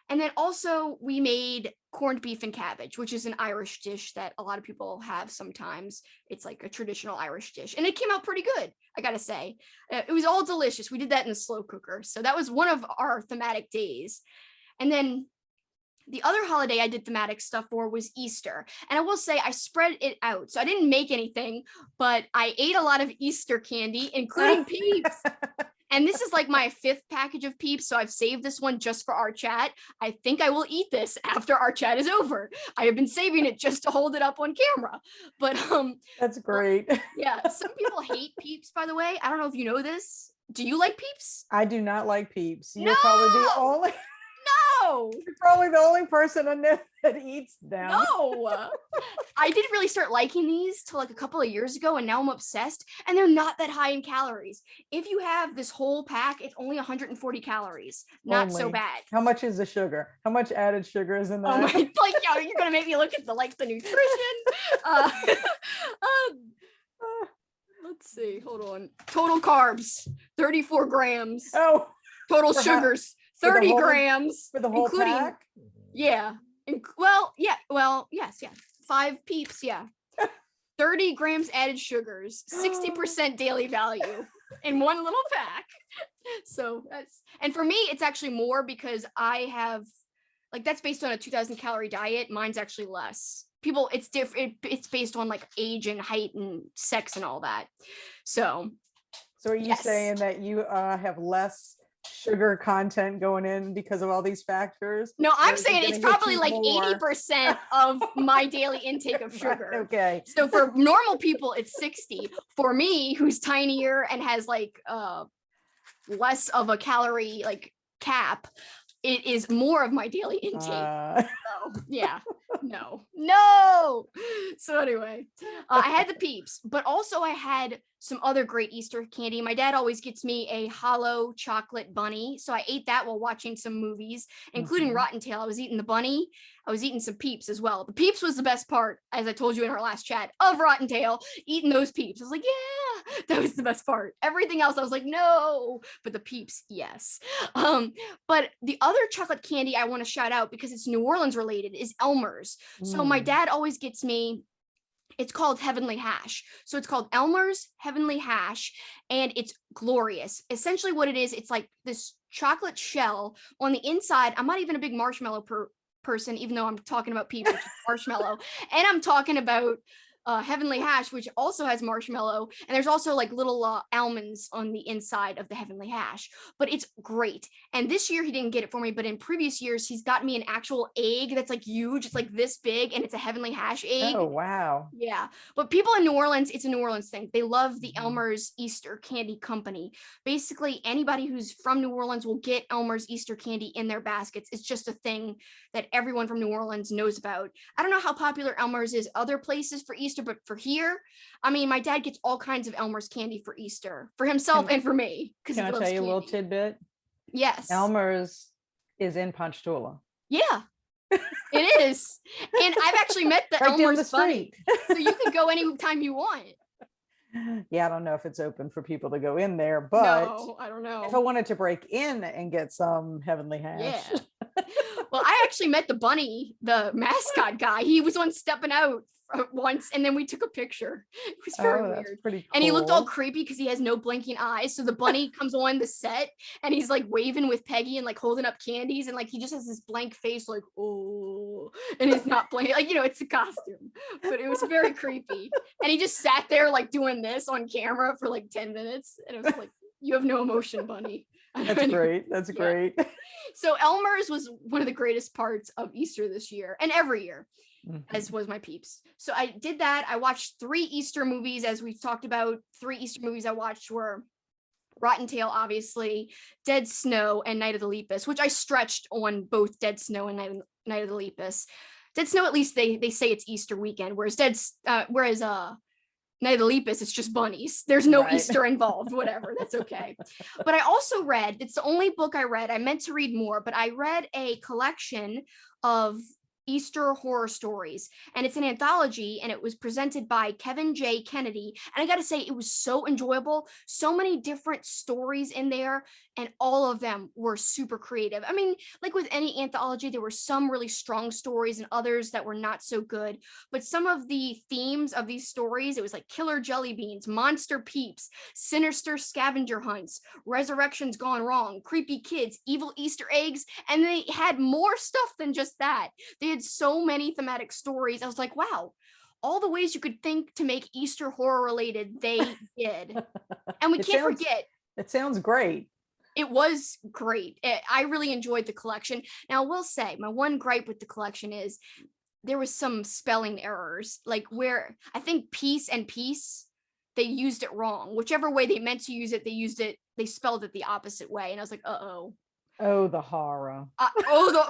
And then also we made corned beef and cabbage, which is an Irish dish that a lot of people have sometimes. It's a traditional Irish dish. And it came out pretty good, I gotta say. It was all delicious. We did that in a slow cooker. So that was one of our thematic days. And then the other holiday I did thematic stuff for was Easter. And I will say I spread it out. So I didn't make anything, but I ate a lot of Easter candy, including Peeps. And this is like my 5th package of Peeps, so I've saved this one just for our chat. I think I will eat this after our chat is over. I have been saving it just to hold it up on camera. But That's great. yeah, some people hate Peeps, by the way. I don't know if you know this. Do you like Peeps? I do not like Peeps. You're probably the only No. you're probably the only person I know that eats them. No. I didn't really start liking these till like a couple of years ago, and now I'm obsessed. And they're not that high in calories. If you have this whole pack, it's only 140 calories. Not so Only. bad. How much is the sugar? How much added sugar is in that? Oh my, like, yo, you're gonna make me look at the nutrition. Uh, let's see. Hold on. Total carbs, 34 grams. Oh, Total sugars, 30 grams. for the whole including, pack? Yeah. Yes. 5 Peeps, yeah. 30 grams added sugars, 60% daily value in one little pack. So and for me, it's actually more because I have, like, that's based on a 2,000 calorie diet. Mine's actually less. People, it's different. It's based on like age and height and sex and all that. So are you saying that you have less sugar content going in because of all these factors? No, I'm saying it's probably like more? 80% of my daily intake of sugar. Right, okay. So for normal people, it's 60. For me, who's tinier and has like less of a calorie like cap, it is more of my daily intake. So yeah, no. So anyway, I had the Peeps, but also I had some other great Easter candy. My dad always gets me a hollow chocolate bunny. So I ate that while watching some movies, including Rottentail. I was eating the bunny. I was eating some Peeps as well. The Peeps was the best part, as I told you in our last chat, of Rottentail, eating those Peeps. I was like, yeah, that was the best part. Everything else, I was like, no, but the Peeps, yes. But the other chocolate candy I want to shout out, because it's New Orleans related, is Elmer's. So my dad always gets me, it's called Heavenly Hash. So it's called Elmer's Heavenly Hash, and it's glorious. Essentially what it is, it's like this chocolate shell on the inside. I'm not even a big marshmallow person, even though I'm talking about Peeps, which is marshmallow. And I'm talking about Heavenly Hash, which also has marshmallow, and there's also like little almonds on the inside of the Heavenly Hash, but it's great. And this year he didn't get it for me, but in previous years he's got me an actual egg that's like huge. It's like this big, and it's a Heavenly Hash egg. Oh wow. Yeah, but people in New Orleans, it's a New Orleans thing. They love the Elmer's Easter Candy Company. Basically, anybody who's from New Orleans will get Elmer's Easter candy in their baskets. It's just a thing that everyone from New Orleans knows about. I don't know how popular Elmer's is other places for Easter, but for here, I mean, my dad gets all kinds of Elmer's candy for Easter, for himself and for me. Can I tell you a little tidbit? Yes. Elmer's is in Ponchatoula. Yeah, it is. And I've actually met the Right down Elmer's the bunny. street. So you can go anytime you want. Yeah, I don't know if it's open for people to go in there, but No, I don't know. if I wanted to break in and get some Heavenly Hash. Yeah. Well, I actually met the bunny, the mascot guy. He was on Stepping Out once, and then we took a picture. It was very weird. Pretty cool. And he looked all creepy because he has no blinking eyes. So the bunny comes on the set, and he's like waving with Peggy and like holding up candies, and like he just has this blank face, like, oh, and he's not blinking. Like, it's a costume, but it was very creepy. And he just sat there like doing this on camera for like 10 minutes, and it was like, you have no emotion, bunny. That's great. That's great. So Elmer's was one of the greatest parts of Easter this year, and every year, as was my Peeps. So I did that. I watched 3 Easter movies, as we've talked about. 3 Easter movies I watched were Rottentail, obviously, Dead Snow, and Night of the Lepus, which I stretched on both Dead Snow and Night of the Lepus. Dead Snow, at least they say it's Easter weekend, whereas Night of the Lepus, it's just bunnies. There's no Easter involved, whatever, that's okay. But I also read, it's the only book I read, I meant to read more, but I read a collection of Easter horror stories, and it's an anthology, and it was presented by Kevin J. Kennedy, and I gotta say, it was so enjoyable. So many different stories in there, and all of them were super creative. I mean, like with any anthology, there were some really strong stories and others that were not so good, but some of the themes of these stories, it was like killer jelly beans, monster Peeps, sinister scavenger hunts, resurrections gone wrong, creepy kids, evil Easter eggs, and they had more stuff than just that. They had so many thematic stories. I was like, wow, all the ways you could think to make Easter horror related, they did. And we can't forget It sounds great. It was great. I really enjoyed the collection. Now, I will say my one gripe with the collection is there was some spelling errors, like where I think peace and peace, they used it wrong. Whichever way they meant to use it, they spelled it the opposite way. And I was like, uh-oh. Oh, the horror.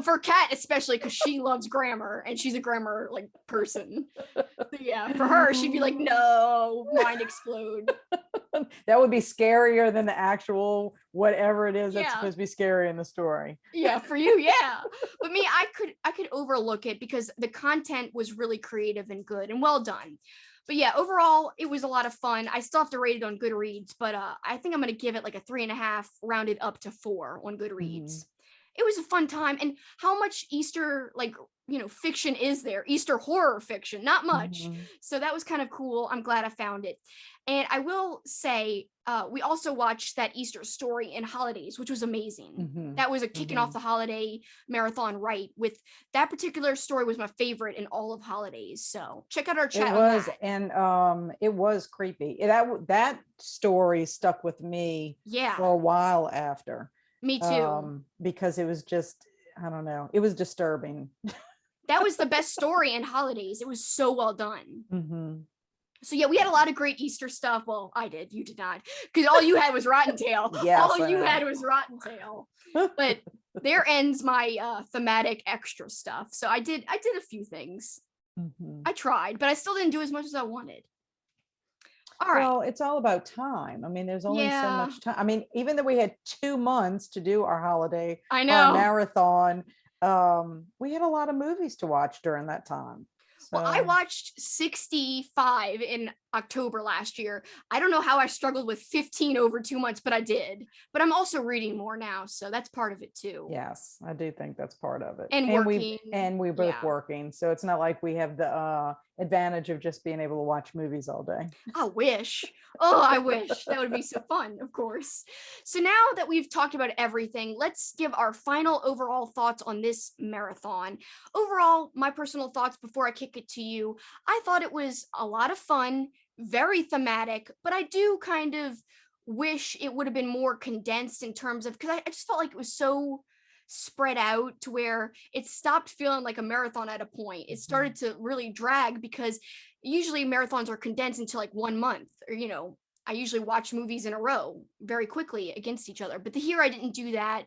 For Kat especially, because she loves grammar and she's a grammar like person. So yeah, for her, she'd be like, no, mind explode. That would be scarier than the actual whatever it is that's Yeah. supposed to be scary in the story. Yeah, for you, yeah. But me, I could overlook it because the content was really creative and good and well done. But yeah, overall, it was a lot of fun. I still have to rate it on Goodreads, but I think I'm gonna give it like a 3.5, rounded up to 4 on Goodreads. It was a fun time. And how much Easter, like, fiction is there? Easter horror fiction, not much. So that was kind of cool. I'm glad I found it. And I will say, we also watched that Easter story in Holidays, which was amazing. That was a kicking off the holiday marathon right. With that particular story was my favorite in all of Holidays. So check out our chat. It was, and it was creepy. That story stuck with me for a while after. Me too. Because it was just, I don't know, it was disturbing. That was the best story in Holidays. It was so well done. So yeah, we had a lot of great Easter stuff. Well, I did. You did not, because all you had was Rottentail. Yes, all you had was Rottentail. But there ends my thematic extra stuff. So I did a few things. I tried, but I still didn't do as much as I wanted. All right. Well, it's all about time. I mean, there's only so much time. I mean, even though we had 2 months to do our holiday, our marathon, we had a lot of movies to watch during that time. Well, I watched 65 in October last year. I don't know how I struggled with 15 over 2 months, but I did. But I'm also reading more now, so that's part of it too. Yes, I do think that's part of it. And working. We're both working, so it's not like we have the advantage of just being able to watch movies all day. I wish. Oh, I wish. That would be so fun, of course. So now that we've talked about everything, let's give our final overall thoughts on this marathon. Overall, my personal thoughts before I kick it to you, I thought it was a lot of fun, very thematic, but I do kind of wish it would have been more condensed in terms of, because I just felt like it was so spread out to where it stopped feeling like a marathon at a point. It started to really drag, because usually marathons are condensed into like 1 month, or I usually watch movies in a row very quickly against each other, but here I didn't do that.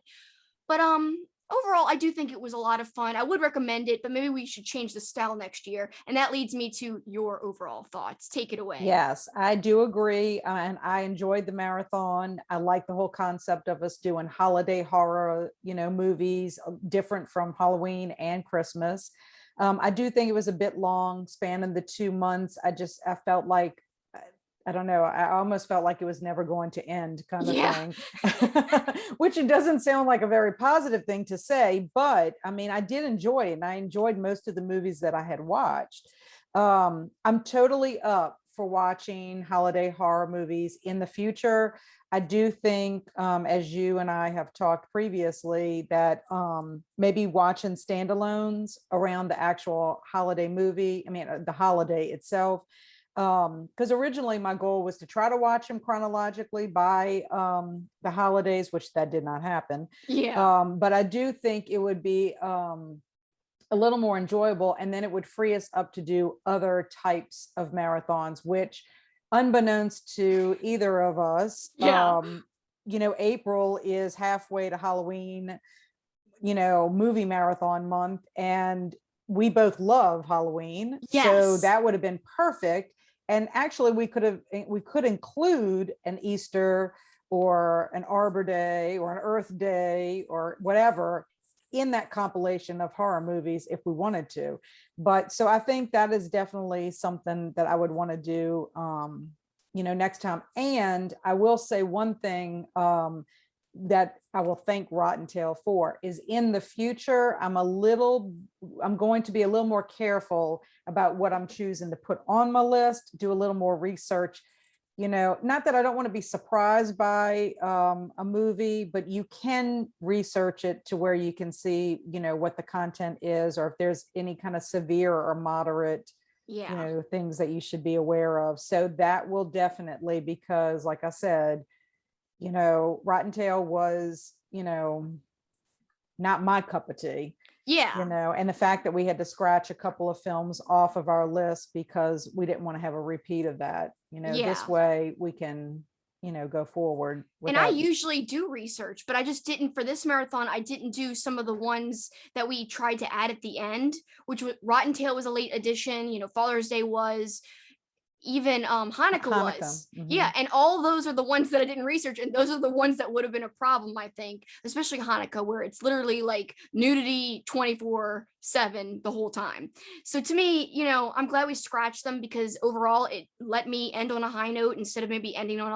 But overall, I do think it was a lot of fun. I would recommend it, but maybe we should change the style next year. And that leads me to your overall thoughts. Take it away. Yes, I do agree. And I enjoyed the marathon. I like the whole concept of us doing holiday horror, movies, different from Halloween and Christmas. I do think it was a bit long, spanning the 2 months. I felt like, I don't know, I almost felt like it was never going to end, kind of thing, which it doesn't sound like a very positive thing to say, but I mean, I did enjoy it, and I enjoyed most of the movies that I had watched. I'm totally up for watching holiday horror movies in the future. I do think, as you and I have talked previously, that maybe watching standalones around the actual holiday movie, the holiday itself, because originally my goal was to try to watch them chronologically by the holidays, which that did not happen. But I do think it would be a little more enjoyable, and then it would free us up to do other types of marathons, which, unbeknownst to either of us, April is halfway to Halloween, movie marathon month, and we both love Halloween. So that would have been perfect. And actually we could include an Easter or an Arbor Day or an Earth Day or whatever in that compilation of horror movies if we wanted to. But so I think that is definitely something that I would want to do, next time. And I will say one thing, that I will thank Rottentail for is, in the future, I'm going to be a little more careful about what I'm choosing to put on my list, do a little more research, not that I don't want to be surprised by a movie, but you can research it to where you can see, what the content is, or if there's any kind of severe or moderate, things that you should be aware of. So that will definitely, because like I said, you know, Rottentail was, you know, not my cup of tea, you Yeah. know, and the fact that we had to scratch a couple of films off of our list because we didn't want to have a repeat of that, you know, this Yeah. way we can, you know, go forward And I without. usually do research, but I just didn't for this marathon. I didn't do some of the ones that we tried to add at the end, which was Rottentail was a late addition. You know, Father's Day was, even Hanukkah Hanukkah. was. Yeah, Mhm. and all those are the ones that I didn't research, and those are the ones that would have been a problem, I think, especially Hanukkah, where it's literally like nudity 24/7 the whole time. So to me, you know, I'm glad we scratched them because overall it let me end on a high note instead of maybe ending on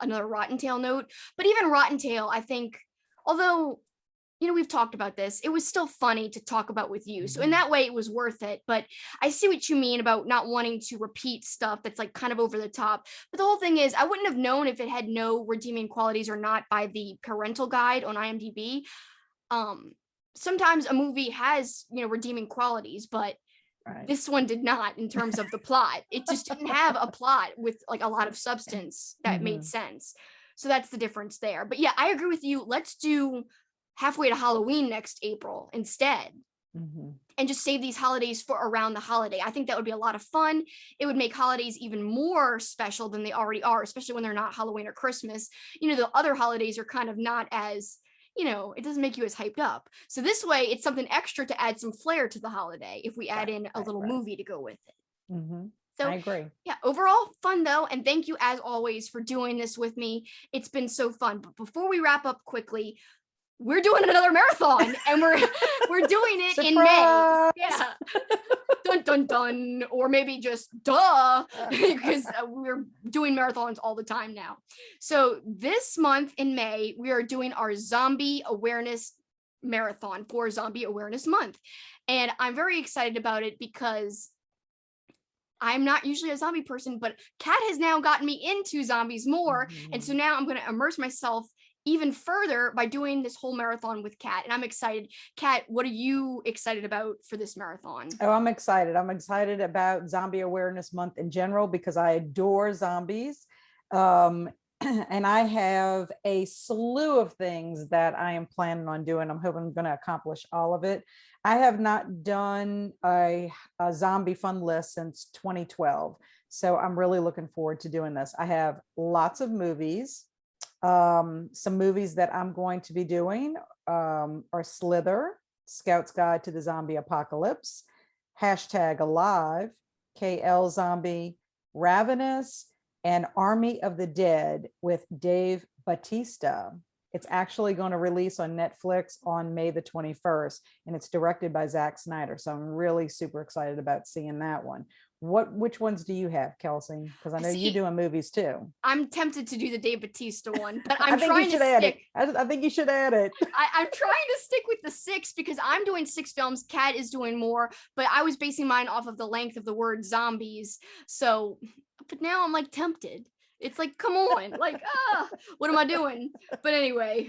another Rottentail note. But even Rottentail, I think, although you know, we've talked about this. It was still funny to talk about with you. So in Mhm. that way, it was worth it. But I see what you mean about not wanting to repeat stuff that's like kind of over the top. But the whole thing is, I wouldn't have known if it had no redeeming qualities or not by the parental guide on IMDb. Um, Sometimes a movie has, you know, redeeming qualities, but Right. this one did not in terms of the plot. It just didn't have a plot with like a lot of substance that made Mhm. sense. So that's the difference there. But yeah, I agree with you. Let's do halfway to Halloween next April instead Mhm. and just save these holidays for around the holiday. I think that would be a lot of fun. It would make holidays even more special than they already are, especially when they're not Halloween or Christmas. You know, the other holidays are kind of not as, you know, it doesn't make you as hyped up. So this way, it's something extra to add some flair to the holiday if we add Right, in a right, little right. movie to go with it. Mhm. I So, agree. yeah, overall fun though. And thank you as always for doing this with me. It's been so fun. But before we wrap up quickly, we're doing another marathon and we're doing it in May. Surprise. Yeah. Dun dun dun. Or maybe just duh, because we're doing marathons all the time now. So this month in May, we are doing our zombie awareness marathon for Zombie Awareness Month. And I'm very excited about it because I'm not usually a zombie person, but Kat has now gotten me into zombies more. And so Mhm. now I'm going to immerse myself even further by doing this whole marathon with Kat. And I'm excited. Kat, what are you excited about for this marathon? Oh, I'm excited. I'm excited about Zombie Awareness Month in general because I adore zombies. Um, and I have a slew of things that I am planning on doing. I'm hoping I'm going to accomplish all of it. I have not done a zombie fun list since 2012. So I'm really looking forward to doing this. I have lots of movies. Some movies that I'm going to be doing are Slither, Scout's Guide to the Zombie Apocalypse, Hashtag Alive, KL Zombie, Ravenous, and Army of the Dead with Dave Bautista. It's actually going to release on Netflix on May the 21st, and it's directed by Zack Snyder. So I'm really super excited about seeing that one. Which ones do you have, Kelsi? Because I know you're See, doing movies too. I'm tempted to do the Dave Batista one, but I'm I think you trying to should add it. stick. I think you should add it. I'm trying to stick with the six because I'm doing six films. Kat is doing more, but I was basing mine off of the length of the word zombies. So, but now I'm like tempted. It's like, come on, like, what am I doing? But anyway,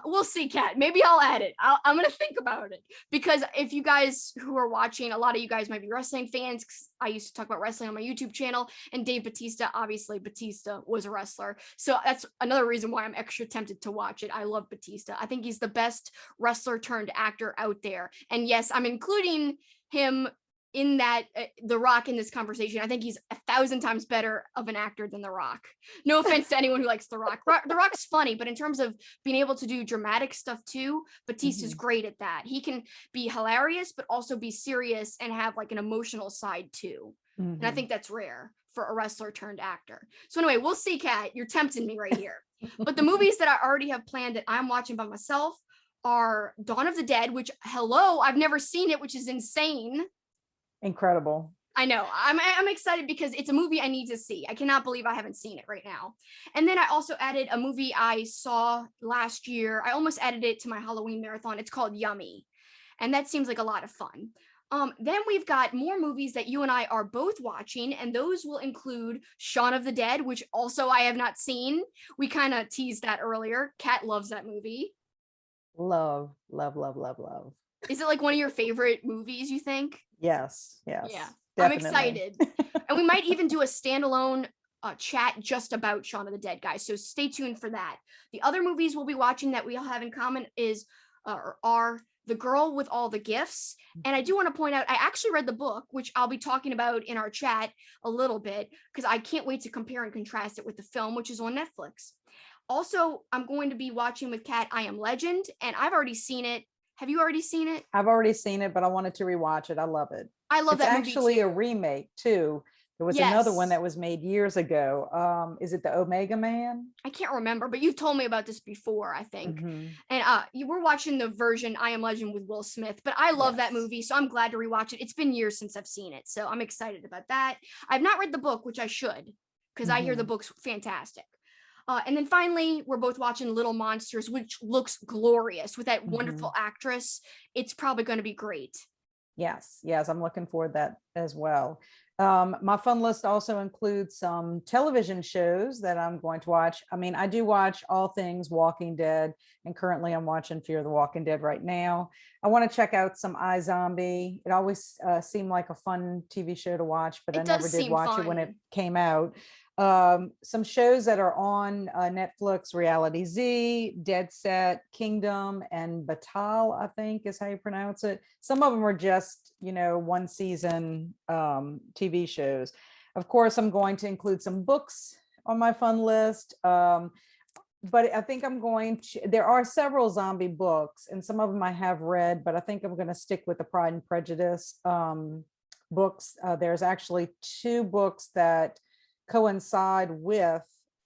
we'll see, Kat. Maybe I'll add it. I'm gonna think about it because if you guys who are watching, a lot of you guys might be wrestling fans. 'Cause I used to talk about wrestling on my YouTube channel, and Dave Batista, obviously, Batista was a wrestler, so that's another reason why I'm extra tempted to watch it. I love Batista. I think he's the best wrestler turned actor out there, and yes, I'm including him in that The Rock in this conversation. I think he's 1,000 times better of an actor than The Rock. No offense to anyone who likes The Rock. The Rock's funny, but in terms of being able to do dramatic stuff too, Batista's Mhm, great at that. He can be hilarious, but also be serious and have like an emotional side too. And I mhm. think that's rare for a wrestler turned actor. So anyway, we'll see, Kat. You're tempting me right here. But the movies that I already have planned that I'm watching by myself are Dawn of the Dead, which hello, I've never seen it, which is insane. Incredible. I know. I'm excited because it's a movie I need to see. I cannot believe I haven't seen it right now. And then I also added a movie I saw last year. I almost added it to my Halloween marathon. It's called Yummy. And that seems like a lot of fun. Then we've got more movies that you and I are both watching, and those will include Shaun of the Dead, which also I have not seen. We kind of teased that earlier. Kat loves that movie. Love, love, love, love, love. Is it like one of your favorite movies, you think? Yes, Yeah, yes, I'm definitely. excited. And we might even do a standalone chat just about Shaun of the Dead, guys. So stay tuned for that. The other movies we'll be watching that we all have in common are The Girl with All the Gifts. And I do want to point out, I actually read the book, which I'll be talking about in our chat a little bit, because I can't wait to compare and contrast it with the film, which is on Netflix. Also, I'm going to be watching with Kat I Am Legend, and I've already seen it. Have you already seen it? I've already seen it, but I wanted to rewatch it. I love it. I love that movie too. It's actually a remake too. There was another one Yes. that was made years ago. Is it the Omega Man? I can't remember, but you've told me about this before, I think. And you were watching the version I Am Legend with Will Smith, but I love that movie, so I'm glad to rewatch it. It's been years since I've seen it, so I'm excited about that. I've not read the book, which I should, because I hear the book's fantastic. And then finally, we're both watching Little Monsters, which looks glorious with that wonderful actress. It's probably going to be great. Yes, I'm looking forward to that as well. My fun list also includes some television shows that I'm going to watch. I mean, I do watch all things Walking Dead, and currently I'm watching Fear the Walking Dead right now. I want to check out some iZombie. It always seemed like a fun TV show to watch, but I never did watch it when it came out. Some shows that are on Netflix: Reality Z, Dead Set, Kingdom, and Batal, I think is how you pronounce it. Some of them are just, one season TV shows. Of course, I'm going to include some books on my fun list. But I think there are several zombie books, and some of them I have read, but I think I'm going to stick with the Pride and Prejudice books. There's actually 2 books that coincide with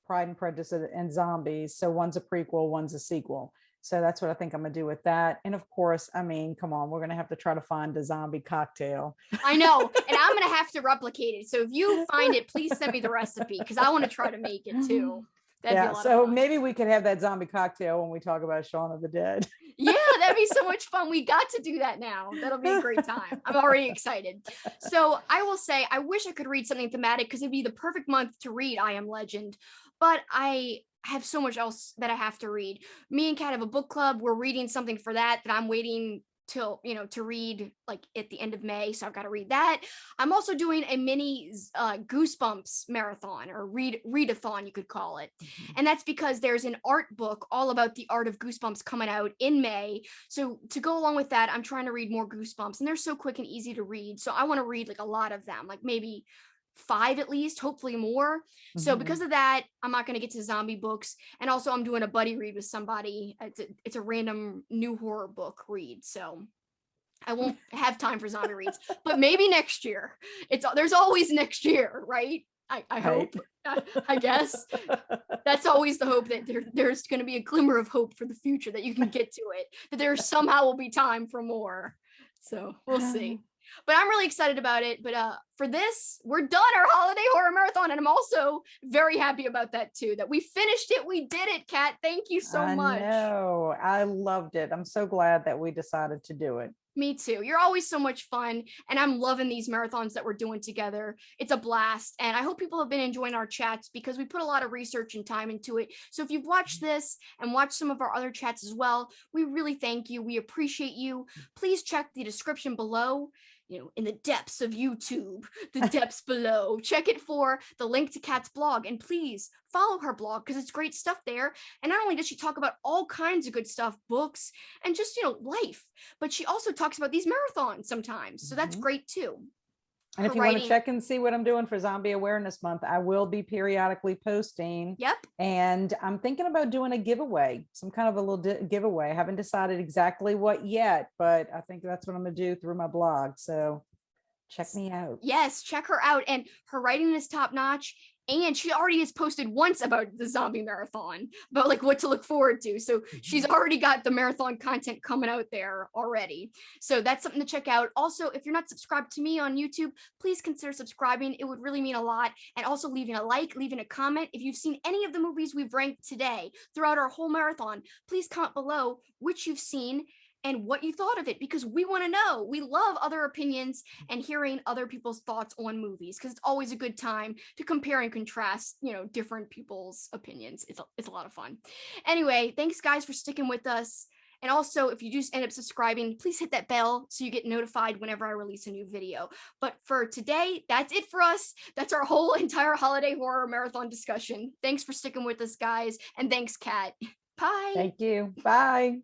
Pride and Prejudice and zombies. So one's a prequel, one's a sequel. So that's what I think I'm gonna do with that. And of course, I mean, come on, we're gonna have to try to find a zombie cocktail. I know, and I'm gonna have to replicate it. So if you find it, please send me the recipe, because I want to try to make it too. That'd be a lot of fun. Maybe we could have that zombie cocktail when we talk about Shaun of the Dead. Yeah, that'd be so much fun. We got to do that now. That'll be a great time. I'm already excited. So I will say, I wish I could read something thematic, because it'd be the perfect month to read I Am Legend, but I have so much else that I have to read. Me and Kat have a book club. We're reading something for that I'm waiting till, to read like at the end of May. So I've got to read that. I'm also doing a mini Goosebumps marathon, or readathon, you could call it. And that's because there's an art book all about the art of Goosebumps coming out in May. So to go along with that, I'm trying to read more Goosebumps, and they're so quick and easy to read. So I want to read like a lot of them, like maybe 5 at least, hopefully more. So because of that, I'm not going to get to zombie books. And also I'm doing a buddy read with somebody. It's a random new horror book read. So I won't have time for zombie reads, but maybe next year. There's always next year, right? I hope, I guess. That's always the hope, that there's going to be a glimmer of hope for the future, that you can get to it, that there somehow will be time for more. So we'll see. But I'm really excited about it. But for this, we're done our holiday horror marathon. And I'm also very happy about that too, that we finished it. We did it, Kat. Thank you so much. I know. I loved it. I'm so glad that we decided to do it. Me too. You're always so much fun, and I'm loving these marathons that we're doing together. It's a blast, and I hope people have been enjoying our chats, because we put a lot of research and time into it. So if you've watched this and watched some of our other chats as well, we really thank you. We appreciate you. Please check the description below, in the depths of YouTube, the depths below. Check it for the link to Kat's blog, and please follow her blog, because it's great stuff there. And not only does she talk about all kinds of good stuff, books, and just, life, but she also talks about these marathons sometimes. So that's great too. And if you want to check and see what I'm doing for Zombie Awareness Month, I will be periodically posting. Yep. And I'm thinking about doing a giveaway, some kind of a little giveaway. I haven't decided exactly what yet, but I think that's what I'm going to do through my blog. So check me out. Yes, check her out. And her writing is top notch. And she already has posted once about the zombie marathon, about like what to look forward to. So she's already got the marathon content coming out there already. So that's something to check out. Also, if you're not subscribed to me on YouTube, please consider subscribing. It would really mean a lot. And also leaving a like, leaving a comment. If you've seen any of the movies we've ranked today throughout our whole marathon, please comment below which you've seen and what you thought of it, because we want to know. We love other opinions and hearing other people's thoughts on movies, because it's always a good time to compare and contrast, different people's opinions. It's a lot of fun. Anyway, thanks guys for sticking with us, And also, if you just end up subscribing, please hit that bell so you get notified whenever I release a new video. But for today, that's it for us. That's our whole entire holiday horror marathon discussion. Thanks for sticking with us, guys. And thanks, Kat. Bye. Thank you. Bye.